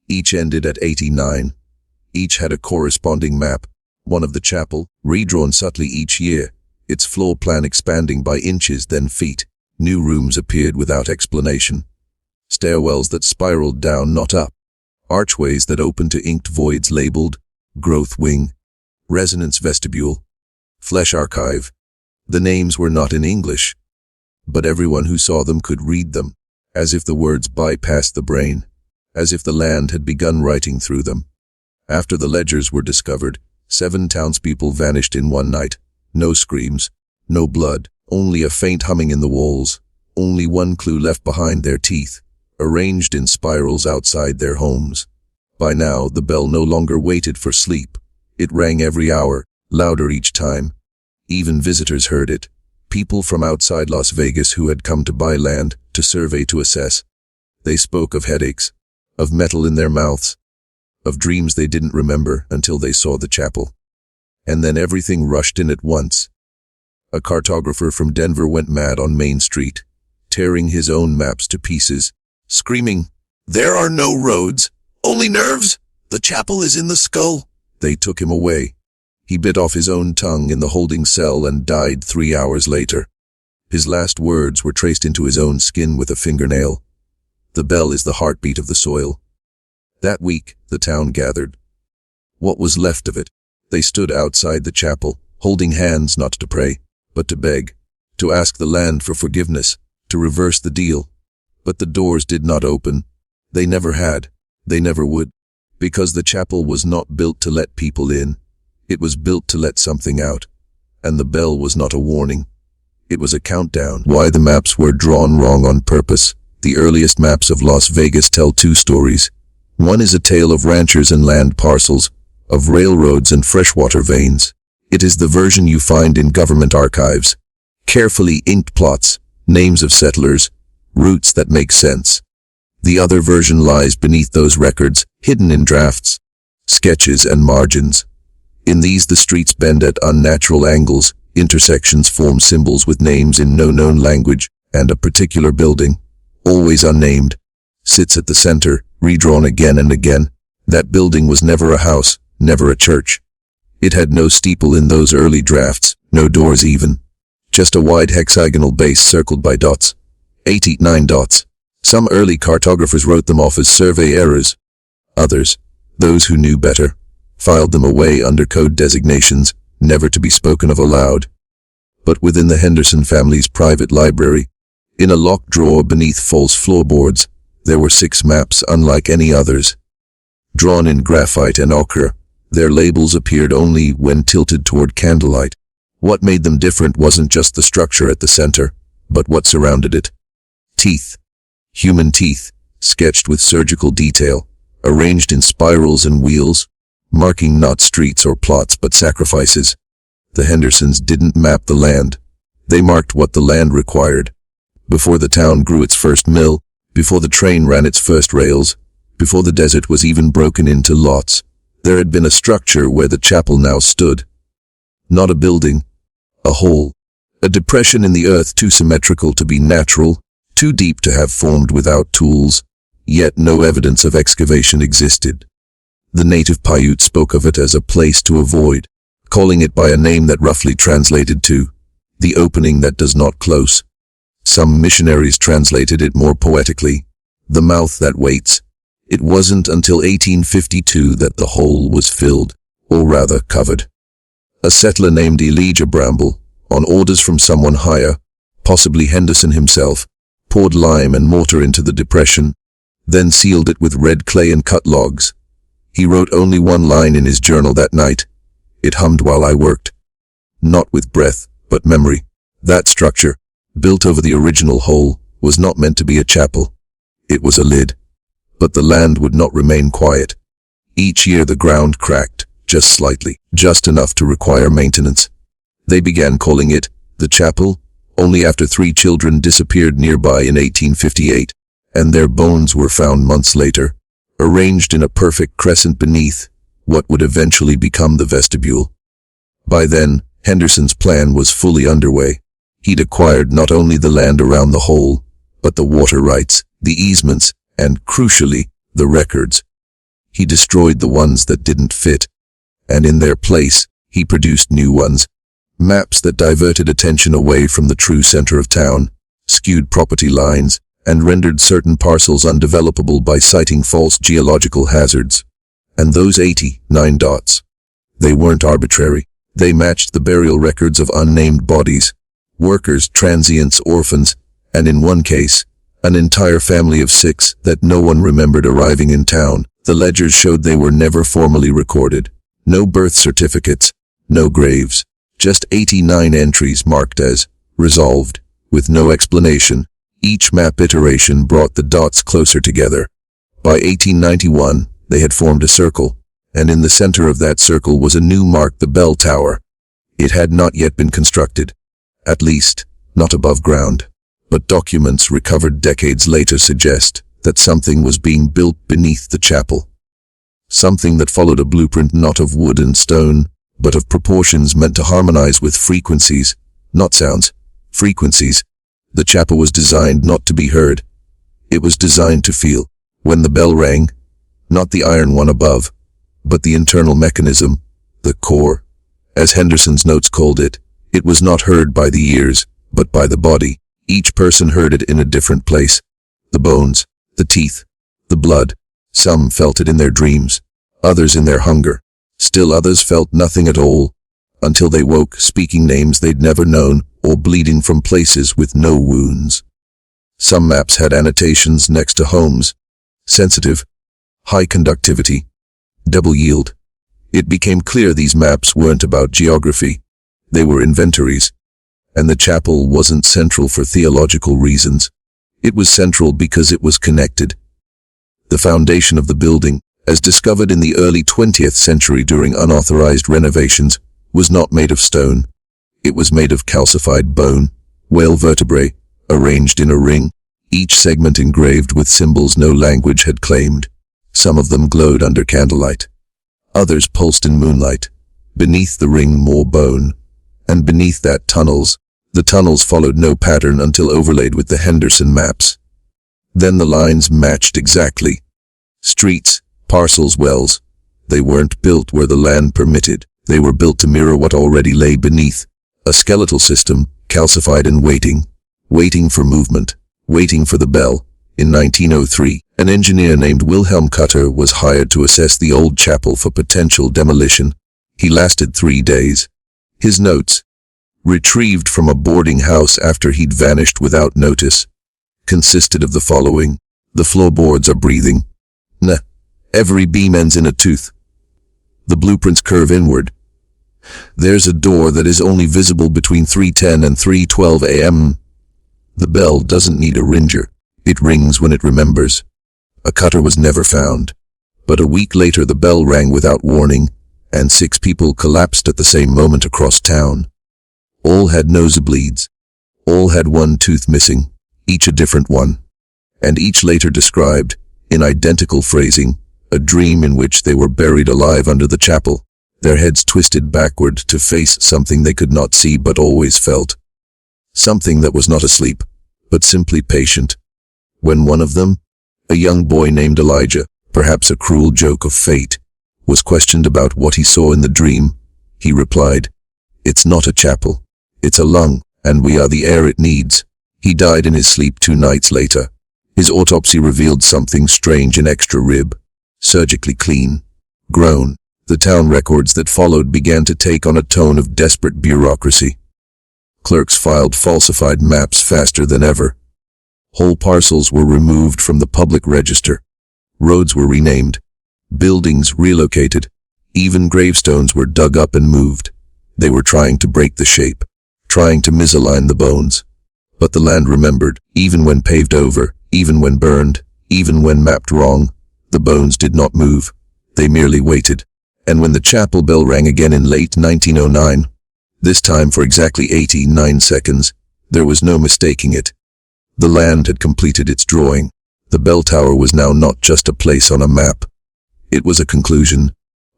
Each ended at 89. Each had a corresponding map, one of the chapel, redrawn subtly each year, its floor plan expanding by inches then feet. New rooms appeared without explanation. Stairwells that spiraled down, not up. archways that opened to inked voids labeled growth wing, resonance vestibule, flesh archive. The names were not in English, but everyone who saw them could read them, as if the words bypassed the brain, as if the land had begun writing through them. After the ledgers were discovered, 7 townspeople vanished in one night. No screams, no blood, only a faint humming in the walls, only one clue left behind their teeth, arranged in spirals outside their homes. By now, the bell no longer waited for sleep. It rang every hour, louder each time. Even visitors heard it. People from outside Las Vegas who had come to buy land, to survey, to assess. They spoke of headaches, of metal in their mouths, of dreams they didn't remember until they saw the chapel. And then everything rushed in at once. A cartographer from Denver went mad on Main Street, tearing his own maps to pieces, screaming, "There are no roads, only nerves! The chapel is in the skull!" They took him away. He bit off his own tongue in the holding cell and died 3 hours later. His last words were traced into his own skin with a fingernail. The bell is the heartbeat of the soil. That week, the town gathered. What was left of it? They stood outside the chapel, holding hands not to pray, but to beg, to ask the land for forgiveness, to reverse the deal. But the doors did not open. They never had. They never would. Because the chapel was not built to let people in. It was built to let something out. And the bell was not a warning. It was a countdown. Why the maps were drawn wrong on purpose. The earliest maps of Las Vegas tell 2 stories. One is a tale of ranchers and land parcels, of railroads and freshwater veins. It is the version you find in government archives. Carefully inked plots, names of settlers, routes that make sense. The other version lies beneath those records, hidden in drafts, sketches and margins. In these the streets bend at unnatural angles, intersections form symbols with names in no known language, and a particular building, always unnamed, sits at the center, redrawn again and again. That building was never a house, never a church. It had no steeple in those early drafts, no doors even. Just a wide hexagonal base circled by dots. 89 dots. Some early cartographers wrote them off as survey errors. Others, those who knew better, filed them away under code designations, never to be spoken of aloud. But within the Henderson family's private library, in a locked drawer beneath false floorboards, there were 6 maps unlike any others. Drawn in graphite and ochre, their labels appeared only when tilted toward candlelight. What made them different wasn't just the structure at the center, but what surrounded it. Teeth. Human teeth, sketched with surgical detail, arranged in spirals and wheels, marking not streets or plots but sacrifices. The Hendersons didn't map the land. They marked what the land required. Before the town grew its first mill, before the train ran its first rails, before the desert was even broken into lots, there had been a structure where the chapel now stood. Not a building, a hole, a depression in the earth too symmetrical to be natural, too deep to have formed without tools, yet no evidence of excavation existed. The native Paiute spoke of it as a place to avoid, calling it by a name that roughly translated to the opening that does not close. Some missionaries translated it more poetically, the mouth that waits. It wasn't until 1852 that the hole was filled, or rather covered. A settler named Elijah Bramble, on orders from someone higher, possibly Henderson himself, poured lime and mortar into the depression, then sealed it with red clay and cut logs. He wrote only one line in his journal that night. It hummed while I worked. Not with breath, but memory. That structure, built over the original hole, was not meant to be a chapel. It was a lid. But the land would not remain quiet. Each year the ground cracked, just slightly, just enough to require maintenance. They began calling it the chapel, only after 3 children disappeared nearby in 1858, and their bones were found months later, arranged in a perfect crescent beneath what would eventually become the vestibule. By then, Henderson's plan was fully underway. He'd acquired not only the land around the hole, but the water rights, the easements, and, crucially, the records. He destroyed the ones that didn't fit, and in their place, he produced new ones. Maps that diverted attention away from the true center of town, skewed property lines, and rendered certain parcels undevelopable by citing false geological hazards. And those 89 dots. They weren't arbitrary. They matched the burial records of unnamed bodies, workers, transients, orphans, and in one case, an entire family of 6 that no one remembered arriving in town. The ledgers showed they were never formally recorded. No birth certificates, no graves, just 89 entries marked as resolved, with no explanation. Each map iteration brought the dots closer together. By 1891, they had formed a circle, and in the center of that circle was a new mark, the bell tower. It had not yet been constructed, at least, not above ground. But documents recovered decades later suggest that something was being built beneath the chapel. Something that followed a blueprint not of wood and stone, but of proportions meant to harmonize with frequencies, not sounds, frequencies. The chapel was designed not to be heard. It was designed to feel. When the bell rang, not the iron one above, but the internal mechanism, the core, as Henderson's notes called it, it was not heard by the ears, but by the body. Each person heard it in a different place. The bones, the teeth, the blood. Some felt it in their dreams, others in their hunger. Still others felt nothing at all, until they woke speaking names they'd never known, or bleeding from places with no wounds. Some maps had annotations next to homes. Sensitive, high conductivity, double yield. It became clear these maps weren't about geography. They were inventories. And the chapel wasn't central for theological reasons. It was central because it was connected. The foundation of the building, as discovered in the early 20th century during unauthorized renovations, was not made of stone. It was made of calcified bone, whale vertebrae, arranged in a ring, each segment engraved with symbols no language had claimed. Some of them glowed under candlelight. Others pulsed in moonlight. Beneath the ring more bone. And beneath that tunnels. The tunnels followed no pattern until overlaid with the Henderson maps. Then the lines matched exactly. Streets, parcels, wells. They weren't built where the land permitted. They were built to mirror what already lay beneath. A skeletal system, calcified and waiting. Waiting for movement. Waiting for the bell. In 1903, an engineer named Wilhelm Cutter was hired to assess the old chapel for potential demolition. He lasted 3 days. His notes, retrieved from a boarding house after he'd vanished without notice, consisted of the following. The floorboards are breathing. Every beam ends in a tooth. The blueprints curve inward. There's a door that is only visible between 3:10 and 3:12 a.m. The bell doesn't need a ringer. It rings when it remembers. A cutter was never found. But a week later the bell rang without warning, and 6 people collapsed at the same moment across town. All had nosebleeds. All had one tooth missing, each a different one. And each later described, in identical phrasing, a dream in which they were buried alive under the chapel, their heads twisted backward to face something they could not see but always felt. Something that was not asleep, but simply patient. When one of them, a young boy named Elijah, perhaps a cruel joke of fate, was questioned about what he saw in the dream, he replied, "It's not a chapel. It's a lung, and we are the air it needs." He died in his sleep 2 nights later. His autopsy revealed something strange: an extra rib. Surgically clean. Grown. The town records that followed began to take on a tone of desperate bureaucracy. Clerks filed falsified maps faster than ever. Whole parcels were removed from the public register. Roads were renamed. Buildings relocated. Even gravestones were dug up and moved. They were trying to break the shape, trying to misalign the bones. But the land remembered, even when paved over, even when burned, even when mapped wrong. The bones did not move. They merely waited. And when the chapel bell rang again in late 1909, this time for exactly 89 seconds, there was no mistaking it. The land had completed its drawing. The bell tower was now not just a place on a map. It was a conclusion,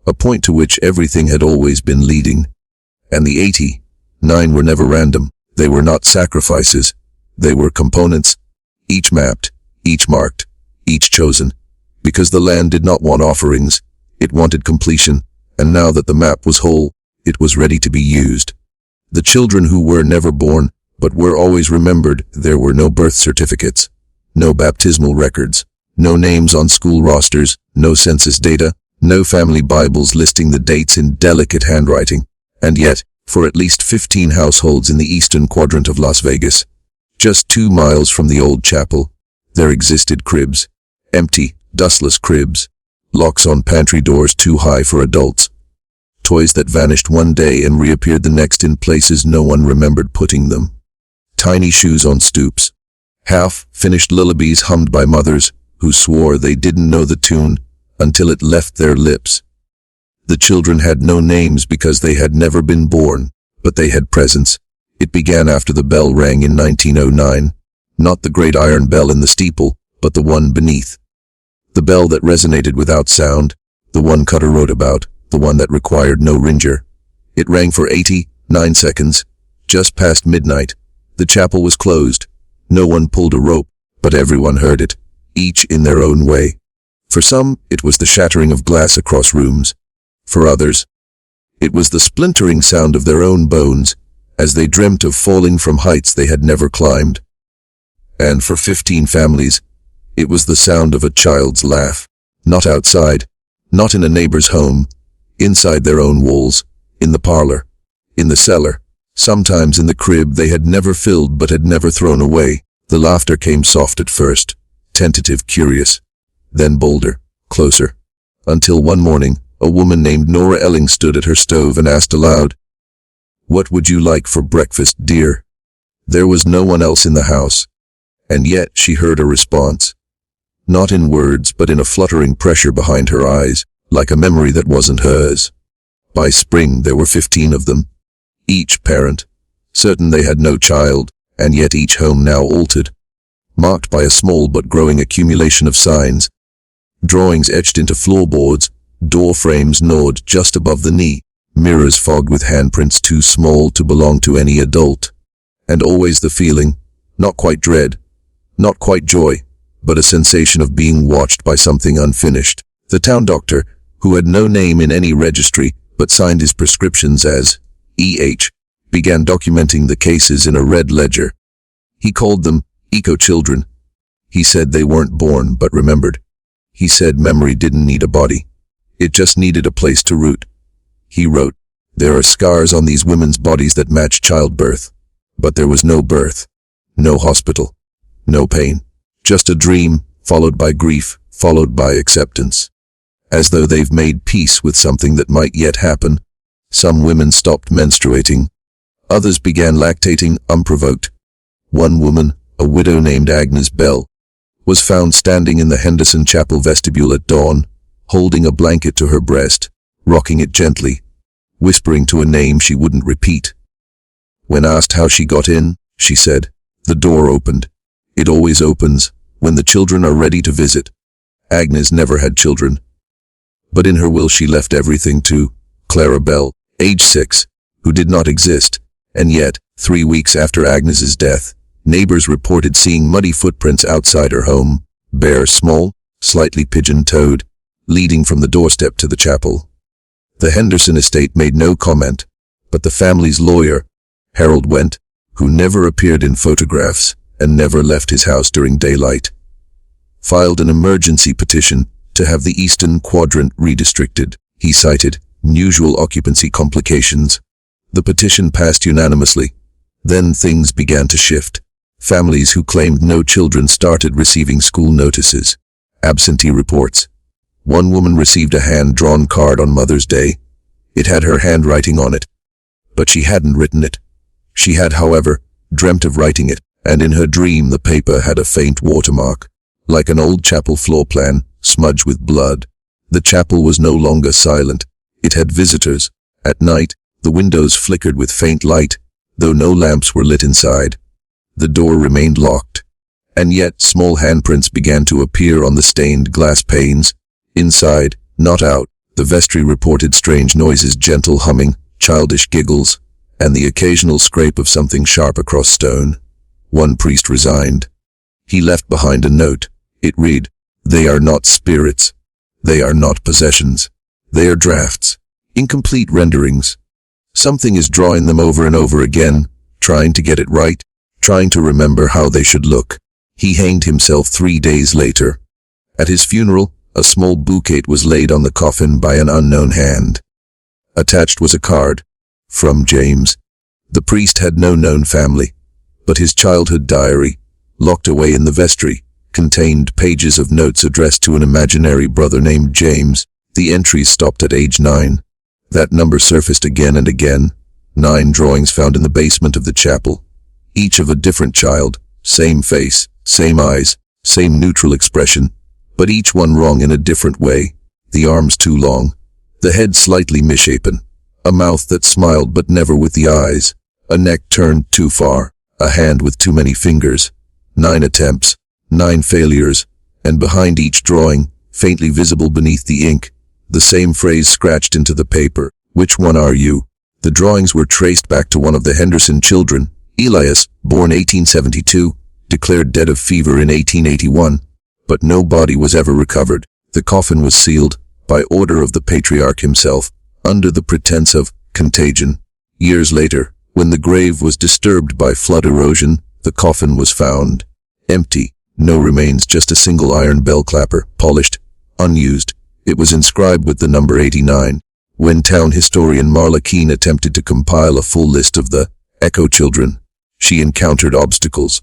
a point to which everything had always been leading. And the 89 were never random. They were not sacrifices. They were components, each mapped, each marked, each chosen. Because the land did not want offerings, it wanted completion, and now that the map was whole, it was ready to be used. The children who were never born, but were always remembered, there were no birth certificates, no baptismal records, no names on school rosters, no census data, no family Bibles listing the dates in delicate handwriting. And yet, for at least 15 households in the eastern quadrant of Las Vegas, just 2 miles from the old chapel, there existed cribs. Empty, dustless cribs. Locks on pantry doors too high for adults. Toys that vanished one day and reappeared the next in places no one remembered putting them. Tiny shoes on stoops. Half-finished lullabies hummed by mothers who swore they didn't know the tune until it left their lips. The children had no names because they had never been born, but they had presence. It began after the bell rang in 1909. Not the great iron bell in the steeple, but the one beneath. The bell that resonated without sound, the one Cutter wrote about, the one that required no ringer. It rang for 89 seconds. Just past midnight, the chapel was closed. No one pulled a rope, but everyone heard it, each in their own way. For some, it was the shattering of glass across rooms. For others, it was the splintering sound of their own bones, as they dreamt of falling from heights they had never climbed. And for 15 families, it was the sound of a child's laugh. Not outside, not in a neighbor's home, inside their own walls, in the parlor, in the cellar, sometimes in the crib they had never filled but had never thrown away. The laughter came soft at first, tentative, curious, then bolder, closer, until one morning, a woman named Nora Elling stood at her stove and asked aloud, "What would you like for breakfast, dear?" There was no one else in the house, and yet she heard a response. Not in words, but in a fluttering pressure behind her eyes, like a memory that wasn't hers. By spring, there were 15 of them, each parent, certain they had no child, and yet each home now altered, marked by a small but growing accumulation of signs. Drawings etched into floorboards, door frames gnawed just above the knee, mirrors fogged with handprints too small to belong to any adult. And always the feeling, not quite dread, not quite joy, but a sensation of being watched by something unfinished. The town doctor, who had no name in any registry but signed his prescriptions as E.H., began documenting the cases in a red ledger. He called them eco-children. He said they weren't born but remembered. He said memory didn't need a body. It just needed a place to root. He wrote, "There are scars on these women's bodies that match childbirth, but there was no birth, no hospital, no pain. Just a dream, followed by grief, followed by acceptance. As though they've made peace with something that might yet happen. Some women stopped menstruating. Others began lactating unprovoked. One woman, a widow named Agnes Bell, was found standing in the Henderson chapel vestibule at dawn, holding a blanket to her breast, rocking it gently, whispering to a name she wouldn't repeat. When asked how she got in, she said, "The door opened. It always opens, when the children are ready to visit." Agnes never had children, but in her will she left everything to Clara Bell, age 6, who did not exist, and yet, 3 weeks after Agnes's death, neighbors reported seeing muddy footprints outside her home, bare, small, slightly pigeon-toed, leading from the doorstep to the chapel. The Henderson estate made no comment, but the family's lawyer, Harold Went, who never appeared in photographs and never left his house during daylight, filed an emergency petition to have the eastern quadrant redistricted. He cited unusual occupancy complications. The petition passed unanimously. Then things began to shift. Families who claimed no children started receiving school notices, absentee reports. One woman received a hand-drawn card on Mother's Day. It had her handwriting on it, but she hadn't written it. She had, however, dreamt of writing it, and in her dream the paper had a faint watermark, like an old chapel floor plan, smudged with blood. The chapel was no longer silent. It had visitors. At night, the windows flickered with faint light, though no lamps were lit inside. The door remained locked, and yet small handprints began to appear on the stained glass panes. Inside, not out, the vestry reported strange noises, gentle humming, childish giggles, and the occasional scrape of something sharp across stone. One priest resigned. He left behind a note. It read, "They are not spirits. They are not possessions. They are drafts, incomplete renderings. Something is drawing them over and over again, trying to get it right, trying to remember how they should look." He hanged himself 3 days later. At his funeral, a small bouquet was laid on the coffin by an unknown hand. Attached was a card. From James. The priest had no known family, but his childhood diary, locked away in the vestry, contained pages of notes addressed to an imaginary brother named James. The entries stopped at age 9. That number surfaced again and again. 9 drawings found in the basement of the chapel, each of a different child, same face, same eyes, same neutral expression, but each one wrong in a different way. The arms too long, the head slightly misshapen, a mouth that smiled but never with the eyes, a neck turned too far, a hand with too many fingers. 9 attempts, 9 failures, and behind each drawing, faintly visible beneath the ink, the same phrase scratched into the paper: "Which one are you?" The drawings were traced back to one of the Henderson children, Elias, born 1872, declared dead of fever in 1881, but no body was ever recovered. The coffin was sealed, by order of the patriarch himself, under the pretense of contagion. Years later, when the grave was disturbed by flood erosion, the coffin was found empty. No remains, just a single iron bell clapper, polished, unused. It was inscribed with the number 89. When town historian Marla Keene attempted to compile a full list of the Echo children, she encountered obstacles.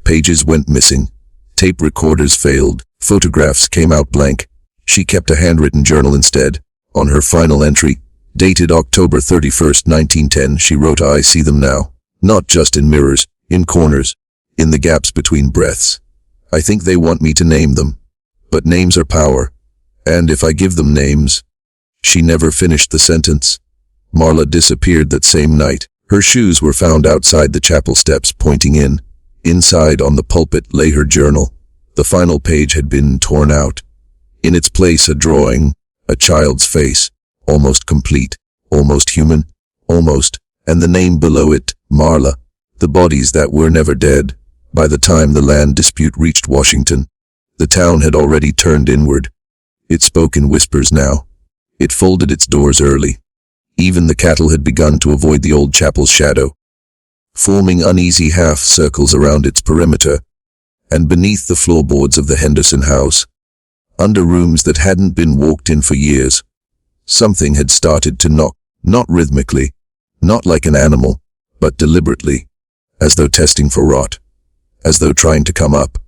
Pages went missing. Tape recorders failed. Photographs came out blank. She kept a handwritten journal instead. On her final entry, dated October 31st, 1910, she wrote, "I see them now. Not just in mirrors, in corners, in the gaps between breaths. I think they want me to name them. But names are power. And if I give them names..." She never finished the sentence. Marla disappeared that same night. Her shoes were found outside the chapel steps pointing in. Inside on the pulpit lay her journal. The final page had been torn out. In its place a drawing, a child's face, almost complete, almost human, almost, and the name below it, Marla. The bodies that were never dead. By the time the land dispute reached Washington, the town had already turned inward. It spoke in whispers now. It folded its doors early. Even the cattle had begun to avoid the old chapel's shadow, forming uneasy half-circles around its perimeter, and beneath the floorboards of the Henderson house, under rooms that hadn't been walked in for years, something had started to knock, not rhythmically, not like an animal, but deliberately, as though testing for rot, as though trying to come up.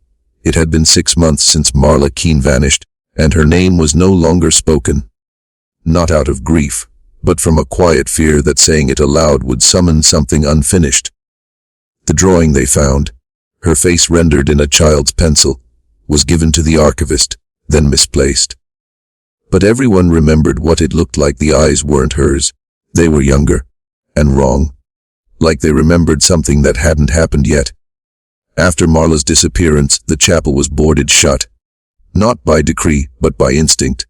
It had been 6 months since Marla Keene vanished, and her name was no longer spoken. Not out of grief, but from a quiet fear that saying it aloud would summon something unfinished. The drawing they found, her face rendered in a child's pencil, was given to the archivist, then misplaced. But everyone remembered what it looked like. The eyes weren't hers. They were younger, and wrong. Like they remembered something that hadn't happened yet. After Marla's disappearance, the chapel was boarded shut. Not by decree, but by instinct.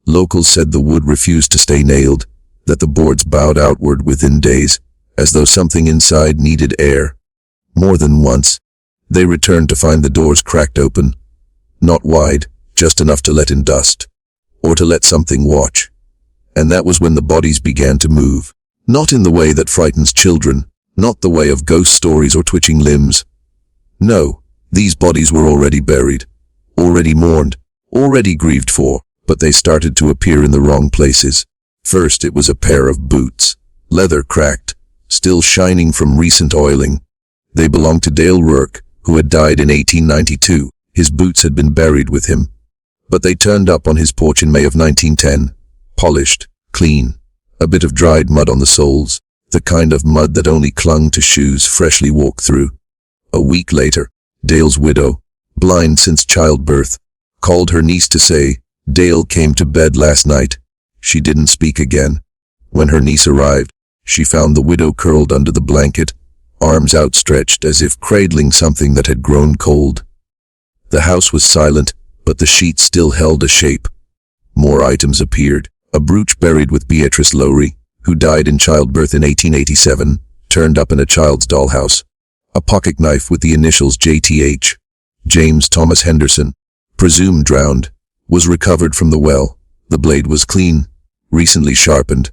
Locals said the wood refused to stay nailed, that the boards bowed outward within days, as though something inside needed air. More than once, they returned to find the doors cracked open. Not wide, just enough to let in dust, or to let something watch. And that was when the bodies began to move. Not in the way that frightens children, not the way of ghost stories or twitching limbs. No, these bodies were already buried, already mourned, already grieved for, but they started to appear in the wrong places. First it was a pair of boots, leather cracked, still shining from recent oiling. They belonged to Dale Rourke, who had died in 1892. His boots had been buried with him. But they turned up on his porch in May of 1910, polished, clean, a bit of dried mud on the soles, the kind of mud that only clung to shoes freshly walked through. A week later, Dale's widow, blind since childbirth, called her niece to say, "Dale came to bed last night." She didn't speak again. When her niece arrived, she found the widow curled under the blanket, arms outstretched as if cradling something that had grown cold. The house was silent, but the sheets still held a shape. More items appeared. A brooch buried with Beatrice Lowry, who died in childbirth in 1887, turned up in a child's dollhouse. A pocket knife with the initials JTH, James Thomas Henderson, presumed drowned, was recovered from the well. The blade was clean, recently sharpened.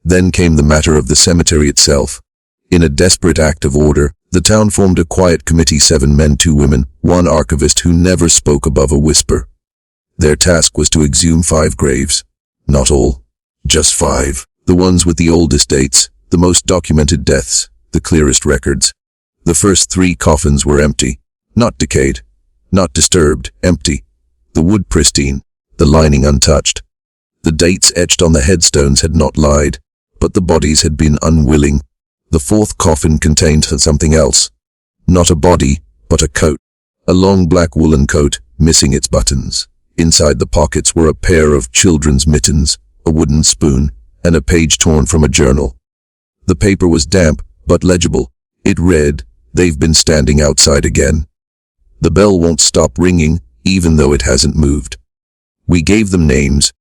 Then came the matter of the cemetery itself. In a desperate act of order, the town formed a quiet committee, 7 men, 2 women, 1 archivist who never spoke above a whisper. Their task was to exhume 5 graves. Not all. Just 5. The ones with the oldest dates, the most documented deaths, the clearest records. The first 3 coffins were empty. Not decayed. Not disturbed. Empty. The wood pristine. The lining untouched. The dates etched on the headstones had not lied, but the bodies had been unwilling. The 4th coffin contained something else. Not a body, but a coat. A long black woolen coat, missing its buttons. Inside the pockets were a pair of children's mittens, a wooden spoon, and a page torn from a journal. The paper was damp, but legible. It read, "They've been standing outside again. The bell won't stop ringing, even though it hasn't moved. We gave them names.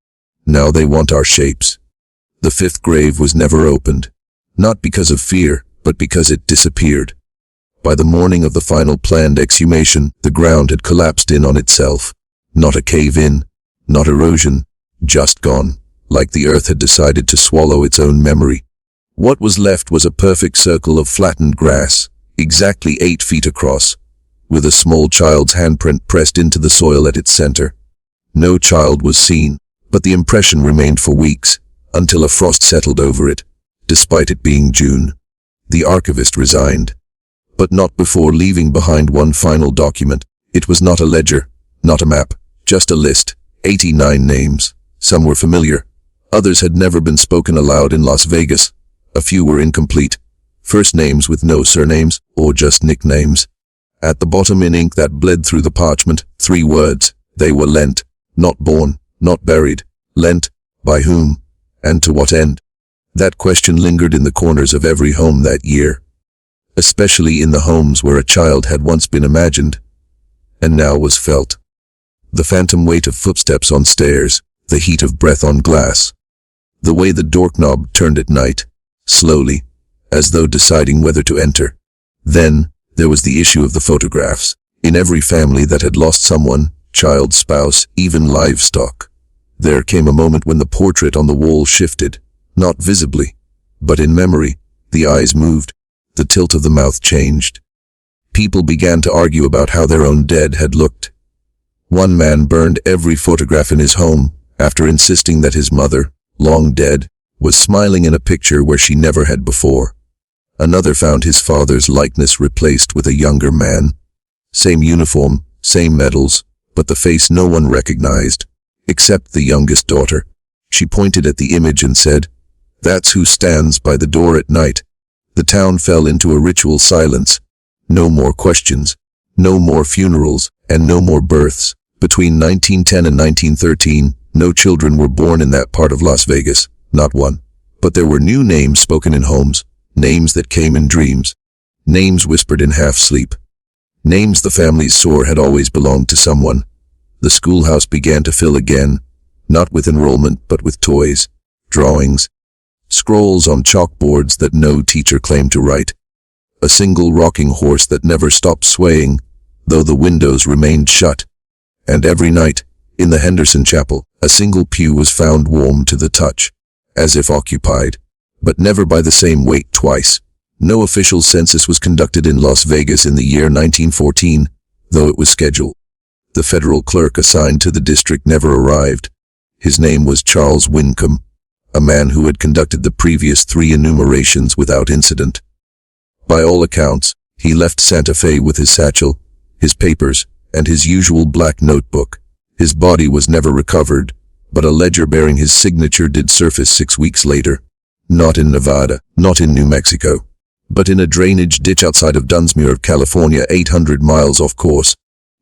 Now they want our shapes." The 5th grave was never opened. Not because of fear, but because it disappeared. By the morning of the final planned exhumation, the ground had collapsed in on itself. Not a cave-in, not erosion, just gone, like the earth had decided to swallow its own memory. What was left was a perfect circle of flattened grass, exactly 8 feet across, with a small child's handprint pressed into the soil at its center. No child was seen, but the impression remained for weeks, until a frost settled over it. Despite it being June, the archivist resigned. But not before leaving behind one final document. It was not a ledger, not a map, just a list, 89 names. Some were familiar. Others had never been spoken aloud in Las Vegas. A few were incomplete. First names with no surnames, or just nicknames. At the bottom in ink that bled through the parchment, 3 words. They were lent. Not born, not buried. Lent. By whom? And to what end? That question lingered in the corners of every home that year. Especially in the homes where a child had once been imagined, and now was felt. The phantom weight of footsteps on stairs, the heat of breath on glass. The way the doorknob turned at night, slowly, as though deciding whether to enter. Then, there was the issue of the photographs. In every family that had lost someone, child, spouse, even livestock, there came a moment when the portrait on the wall shifted. Not visibly, but in memory. The eyes moved. The tilt of the mouth changed. People began to argue about how their own dead had looked. One man burned every photograph in his home, after insisting that his mother, long dead, was smiling in a picture where she never had before. Another found his father's likeness replaced with a younger man. Same uniform, same medals, but the face no one recognized, except the youngest daughter. She pointed at the image and said, "That's who stands by the door at night." The town fell into a ritual silence. No more questions, no more funerals, and no more births. Between 1910 and 1913, no children were born in that part of Las Vegas, not one. But there were new names spoken in homes, names that came in dreams, names whispered in half-sleep, names the families swore had always belonged to someone. The schoolhouse began to fill again, not with enrollment but with toys, drawings, scrolls on chalkboards that no teacher claimed to write, a single rocking horse that never stopped swaying, though the windows remained shut. And every night, in the Henderson chapel, a single pew was found warm to the touch, as if occupied, but never by the same weight twice. No official census was conducted in Las Vegas in the year 1914, though it was scheduled. The federal clerk assigned to the district never arrived. His name was Charles Wincombe, a man who had conducted the previous 3 enumerations without incident. By all accounts, he left Santa Fe with his satchel, his papers, and his usual black notebook. His body was never recovered, but a ledger bearing his signature did surface 6 weeks later. Not in Nevada, not in New Mexico, but in a drainage ditch outside of Dunsmuir, California, 800 miles off course.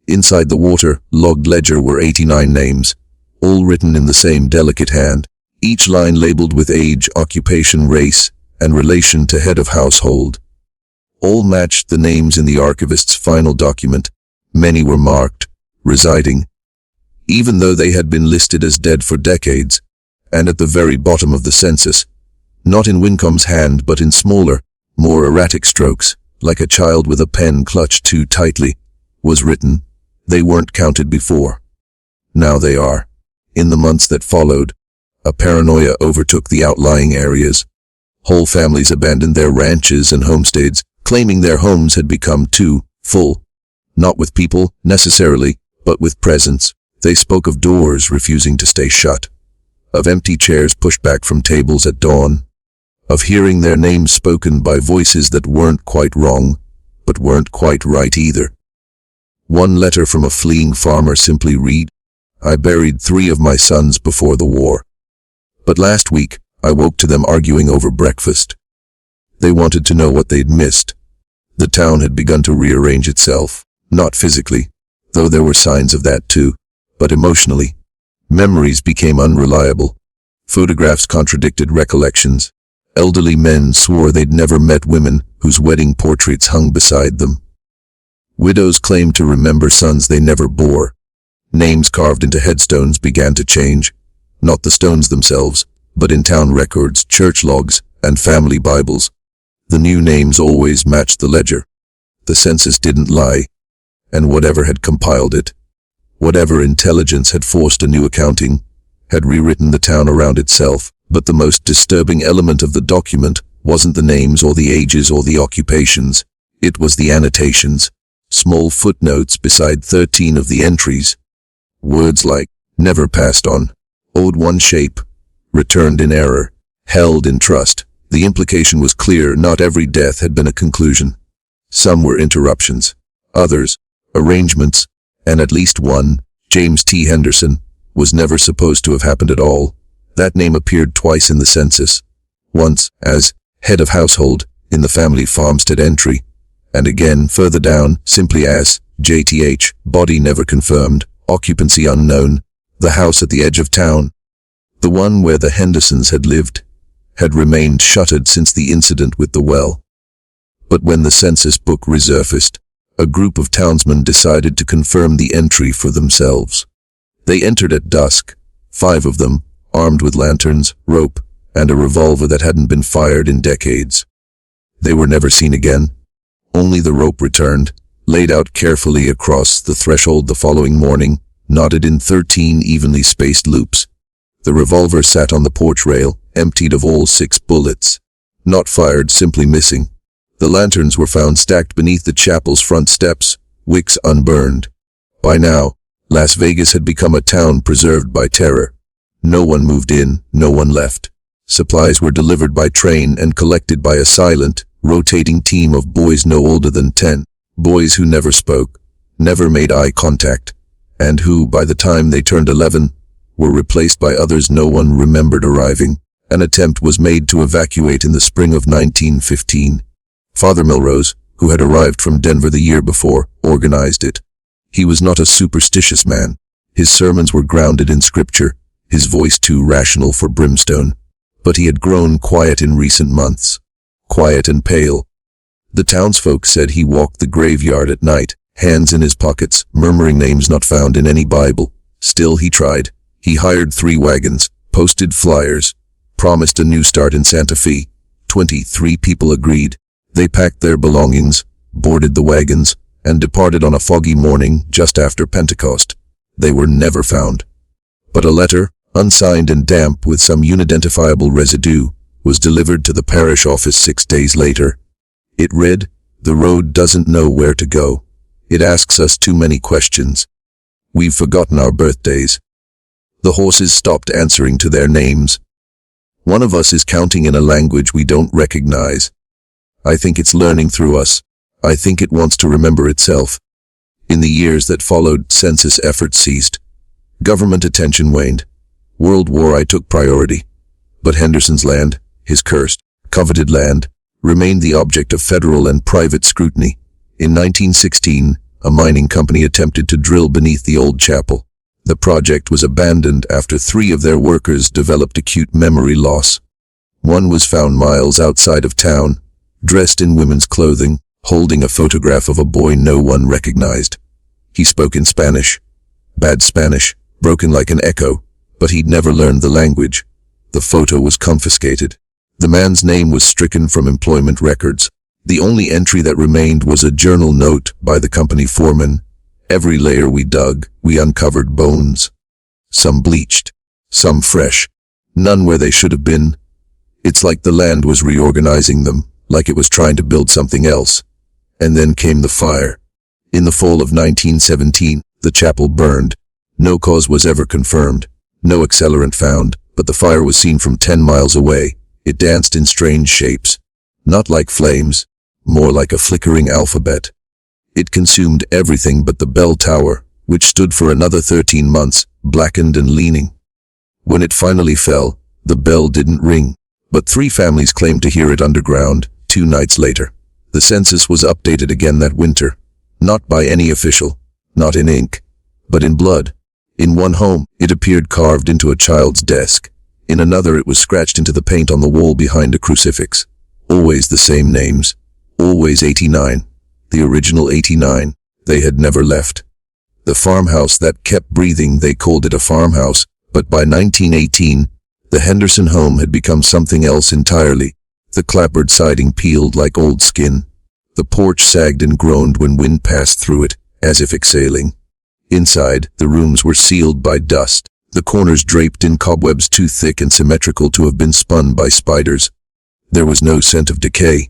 Inside the water, logged ledger were 89 names, all written in the same delicate hand, each line labeled with age, occupation, race, and relation to head of household. All matched the names in the archivist's final document. Many were marked, residing, even though they had been listed as dead for decades, and at the very bottom of the census, not in Wincombe's hand but in smaller, more erratic strokes, like a child with a pen clutched too tightly, was written, "They weren't counted before. Now they are." In the months that followed, a paranoia overtook the outlying areas. Whole families abandoned their ranches and homesteads, claiming their homes had become too full. Not with people, necessarily, but with presence. They spoke of doors refusing to stay shut, of empty chairs pushed back from tables at dawn, of hearing their names spoken by voices that weren't quite wrong, but weren't quite right either. One letter from a fleeing farmer simply read, "I buried 3 of my sons before the war. But last week, I woke to them arguing over breakfast." They wanted to know what they'd missed. The town had begun to rearrange itself, not physically, though there were signs of that too, but emotionally. Memories became unreliable. Photographs contradicted recollections. Elderly men swore they'd never met women whose wedding portraits hung beside them. Widows claimed to remember sons they never bore. Names carved into headstones began to change, not the stones themselves, but in town records, church logs, and family Bibles. The new names always matched the ledger. The census didn't lie, and whatever had compiled it, whatever intelligence had forced a new accounting, had rewritten the town around itself. But the most disturbing element of the document wasn't the names or the ages or the occupations. It was the annotations, small footnotes beside 13 of the entries. Words like, "never passed on," "owed one shape," "returned in error," "held in trust." The implication was clear. Not every death had been a conclusion. Some were interruptions, others, arrangements, and at least one, James T. Henderson, was never supposed to have happened at all. That name appeared twice in the census, once as head of household in the family farmstead entry, and again further down simply as JTH, body never confirmed, occupancy unknown, the house at the edge of town. The one where the Hendersons had lived had remained shuttered since the incident with the well. But when the census book resurfaced, a group of townsmen decided to confirm the entry for themselves. They entered at dusk, 5 of them, armed with lanterns, rope, and a revolver that hadn't been fired in decades. They were never seen again. Only the rope returned, laid out carefully across the threshold the following morning, knotted in 13 evenly spaced loops. The revolver sat on the porch rail, emptied of all 6 bullets. Not fired, simply missing. The lanterns were found stacked beneath the chapel's front steps, wicks unburned. By now, Las Vegas had become a town preserved by terror. No one moved in, no one left. Supplies were delivered by train and collected by a silent, rotating team of boys no older than 10. Boys who never spoke, never made eye contact, and who, by the time they turned 11, were replaced by others no one remembered arriving. An attempt was made to evacuate in the spring of 1915. Father Milrose, who had arrived from Denver the year before, organized it. He was not a superstitious man. His sermons were grounded in scripture, his voice too rational for brimstone. But he had grown quiet in recent months. Quiet and pale. The townsfolk said he walked the graveyard at night, hands in his pockets, murmuring names not found in any Bible. Still he tried. He hired 3 wagons, posted flyers, promised a new start in Santa Fe. 23 people agreed. They packed their belongings, boarded the wagons, and departed on a foggy morning just after Pentecost. They were never found. But a letter, unsigned and damp with some unidentifiable residue, was delivered to the parish office 6 days later. It read, "The road doesn't know where to go. It asks us too many questions. We've forgotten our birthdays. The horses stopped answering to their names. One of us is counting in a language we don't recognize. I think it's learning through us. I think it wants to remember itself." In the years that followed, census efforts ceased. Government attention waned. World War I took priority. But Henderson's land, his cursed, coveted land, remained the object of federal and private scrutiny. In 1916, a mining company attempted to drill beneath the old chapel. The project was abandoned after 3 of their workers developed acute memory loss. One was found miles outside of town, dressed in women's clothing, holding a photograph of a boy no one recognized. He spoke in Spanish. Bad Spanish, broken like an echo, but he'd never learned the language. The photo was confiscated. The man's name was stricken from employment records. The only entry that remained was a journal note by the company foreman. "Every layer we dug, we uncovered bones. Some bleached, some fresh, none where they should have been. It's like the land was reorganizing them, like it was trying to build something else. And then came the fire. In the fall of 1917, the chapel burned. No cause was ever confirmed, no accelerant found, but the fire was seen from 10 miles away. It danced in strange shapes. Not like flames, more like a flickering alphabet. It consumed everything but the bell tower, which stood for another 13 months, blackened and leaning. When it finally fell, the bell didn't ring, but 3 families claimed to hear it underground 2 nights later. The census was updated again that winter, not by any official, not in ink, but in blood. In one home, it appeared carved into a child's desk. In another, it was scratched into the paint on the wall behind a crucifix. Always the same names. Always 89. The original 89. They had never left. The farmhouse that kept breathing, they called it a farmhouse, but by 1918, the Henderson home had become something else entirely. The clapboard siding peeled like old skin. The porch sagged and groaned when wind passed through it, as if exhaling. Inside, the rooms were sealed by dust, the corners draped in cobwebs too thick and symmetrical to have been spun by spiders. There was no scent of decay,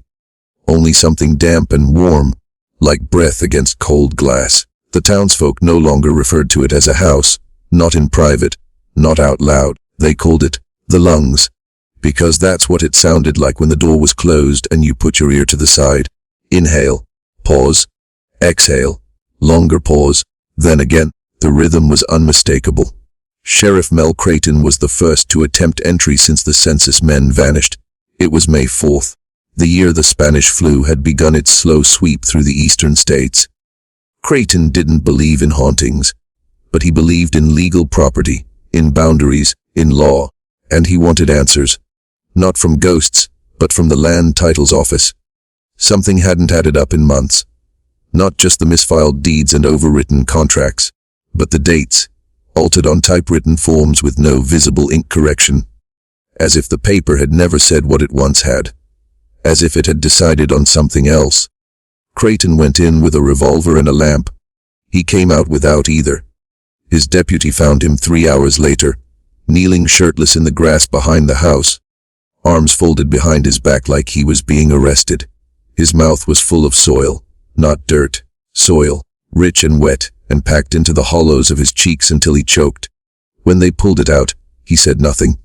only something damp and warm, like breath against cold glass. The townsfolk no longer referred to it as a house, not in private, not out loud. They called it the lungs, because that's what it sounded like when the door was closed and you put your ear to the side. Inhale, pause, exhale, longer pause. Then again, the rhythm was unmistakable. Sheriff Mel Creighton was the first to attempt entry since the census men vanished. It was May 4th, the year the Spanish flu had begun its slow sweep through the eastern states. Creighton didn't believe in hauntings, but he believed in legal property, in boundaries, in law, and he wanted answers. Not from ghosts, but from the land titles office. Something hadn't added up in months. Not just the misfiled deeds and overwritten contracts, but the dates, altered on typewritten forms with no visible ink correction. As if the paper had never said what it once had. As if it had decided on something else. Creighton went in with a revolver and a lamp. He came out without either. His deputy found him 3 hours later, kneeling shirtless in the grass behind the house, arms folded behind his back like he was being arrested. His mouth was full of soil. Not dirt, soil, rich and wet, and packed into the hollows of his cheeks until he choked. When they pulled it out, he said nothing.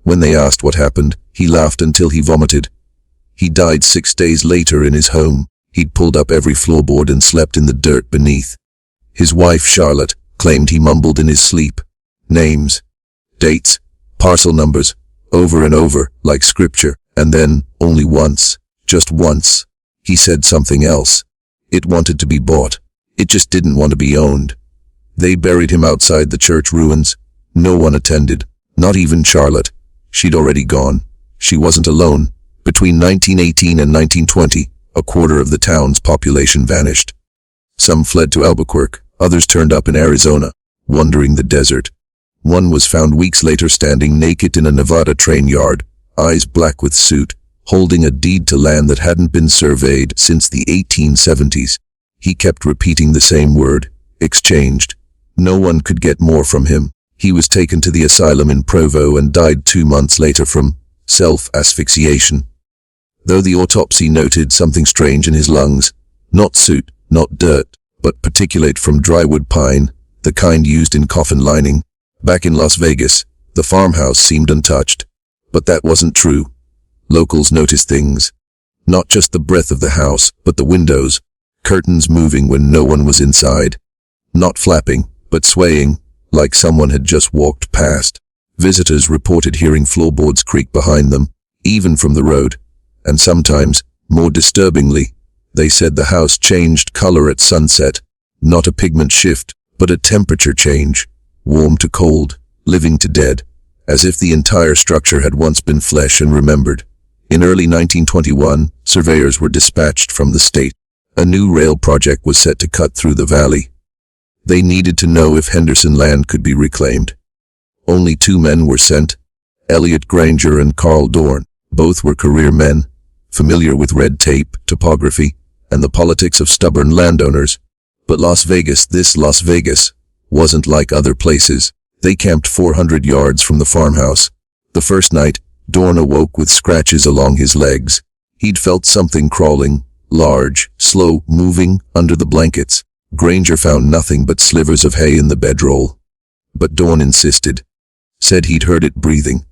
When they asked what happened, he laughed until he vomited. He died 6 days later in his home. He'd pulled up every floorboard and slept in the dirt beneath. His wife, Charlotte, claimed he mumbled in his sleep. Names, dates, parcel numbers, over and over, like scripture, and then, only once, just once, he said something else. It wanted to be bought. It just didn't want to be owned. They buried him outside the church ruins. No one attended, not even Charlotte. She'd already gone. She wasn't alone. Between 1918 and 1920, a quarter of the town's population vanished. Some fled to Albuquerque, others turned up in Arizona, wandering the desert. One was found weeks later standing naked in a Nevada train yard, eyes black with soot, holding a deed to land that hadn't been surveyed since the 1870s. He kept repeating the same word, exchanged. No one could get more from him. He was taken to the asylum in Provo and died 2 months later from self-asphyxiation. Though the autopsy noted something strange in his lungs, not soot, not dirt, but particulate from drywood pine, the kind used in coffin lining. Back in Las Vegas, the farmhouse seemed untouched. But that wasn't true. Locals noticed things. Not just the breadth of the house, but the windows, curtains moving when no one was inside. Not flapping, but swaying, like someone had just walked past. Visitors reported hearing floorboards creak behind them, even from the road. And sometimes, more disturbingly, they said the house changed color at sunset. Not a pigment shift, but a temperature change. Warm to cold, living to dead, as if the entire structure had once been flesh and remembered. In early 1921, surveyors were dispatched from the state. A new rail project was set to cut through the valley. They needed to know if Henderson land could be reclaimed. Only 2 men were sent, Elliot Granger and Carl Dorn. Both were career men, familiar with red tape, topography, and the politics of stubborn landowners. But this Las Vegas, wasn't like other places. They camped 400 yards from the farmhouse. The first night, Dawn awoke with scratches along his legs. He'd felt something crawling, large, slow, moving, under the blankets. Granger found nothing but slivers of hay in the bedroll. But Dawn insisted. Said he'd heard it breathing.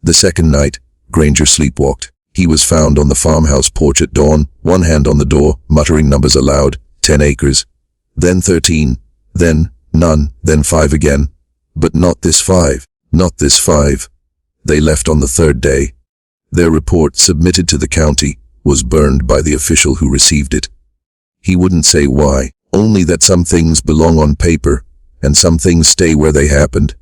The second night, Granger sleepwalked. He was found on the farmhouse porch at dawn, one hand on the door, muttering numbers aloud. 10 acres. Then 13. Then none. Then 5 again. But not this 5. Not this 5. They left on the third day. Their report, submitted to the county, was burned by the official who received it. He wouldn't say why, only that some things belong on paper, and some things stay where they happened.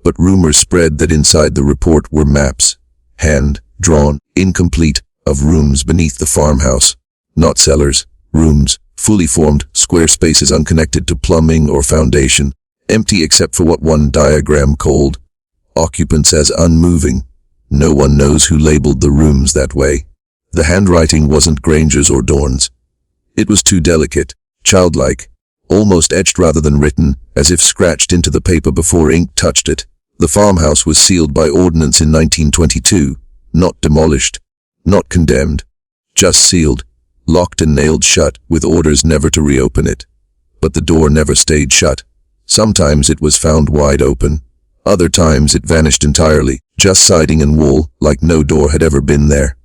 But rumors spread that inside the report were maps, hand-drawn, incomplete, of rooms beneath the farmhouse. Not cellars, rooms, fully formed, square spaces unconnected to plumbing or foundation, empty except for what one diagram called occupants as unmoving. No one knows who labeled the rooms that way. The handwriting wasn't Granger's or Dawn's. It was too delicate, childlike, almost etched rather than written, as if scratched into the paper before ink touched it. The farmhouse was sealed by ordinance in 1922, not demolished, not condemned, just sealed, locked and nailed shut with orders never to reopen it. But the door never stayed shut. Sometimes it was found wide open. Other times it vanished entirely, just siding and wall, like no door had ever been there.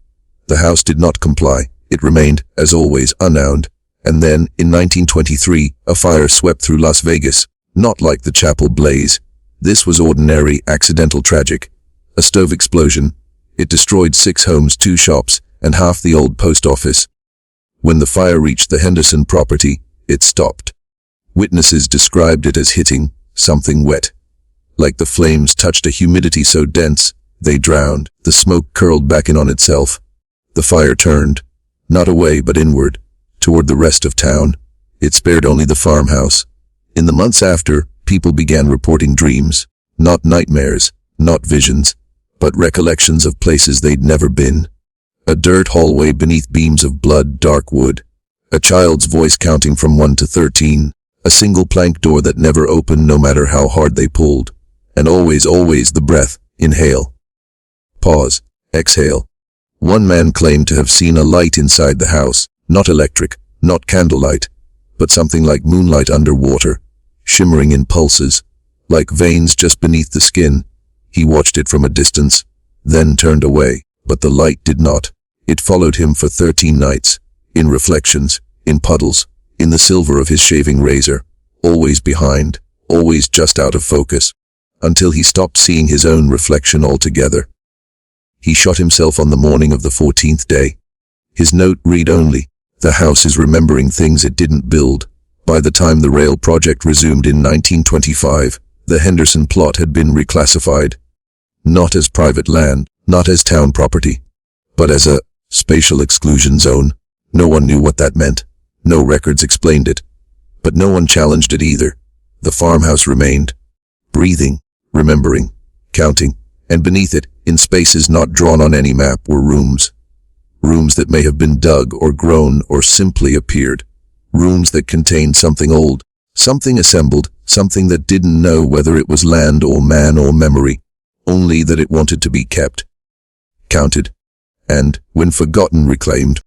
The house did not comply. It remained, as always, unowned. And then, in 1923, a fire swept through Las Vegas, not like the chapel blaze. This was ordinary, accidental, tragic. A stove explosion. It destroyed 6 homes, 2 shops, and half the old post office. When the fire reached the Henderson property, it stopped. Witnesses described it as hitting something wet. Like the flames touched a humidity so dense, they drowned. The smoke curled back in on itself. The fire turned, not away but inward, toward the rest of town. It spared only the farmhouse. In the months after, people began reporting dreams. Not nightmares, not visions, but recollections of places they'd never been. A dirt hallway beneath beams of blood, dark wood. A child's voice counting from 1 to 13. A single plank door that never opened no matter how hard they pulled. And always the breath. Inhale. Pause. Exhale. One man claimed to have seen a light inside the house. Not electric, not candlelight, but something like moonlight underwater, shimmering in pulses, like veins just beneath the skin. He watched it from a distance, then turned away, but the light did not. It followed him for 13 nights, in reflections, in puddles, in the silver of his shaving razor, always behind, always just out of focus, until he stopped seeing his own reflection altogether. He shot himself on the morning of the 14th day. His note read only, "The house is remembering things it didn't build." By the time the rail project resumed in 1925, the Henderson plot had been reclassified. Not as private land, not as town property, but as a spatial exclusion zone. No one knew what that meant. No records explained it. But no one challenged it either. The farmhouse remained, breathing, remembering, counting, and beneath it, in spaces not drawn on any map, were rooms. Rooms that may have been dug or grown or simply appeared. Rooms that contained something old, something assembled, something that didn't know whether it was land or man or memory, only that it wanted to be kept, counted, and, when forgotten, reclaimed.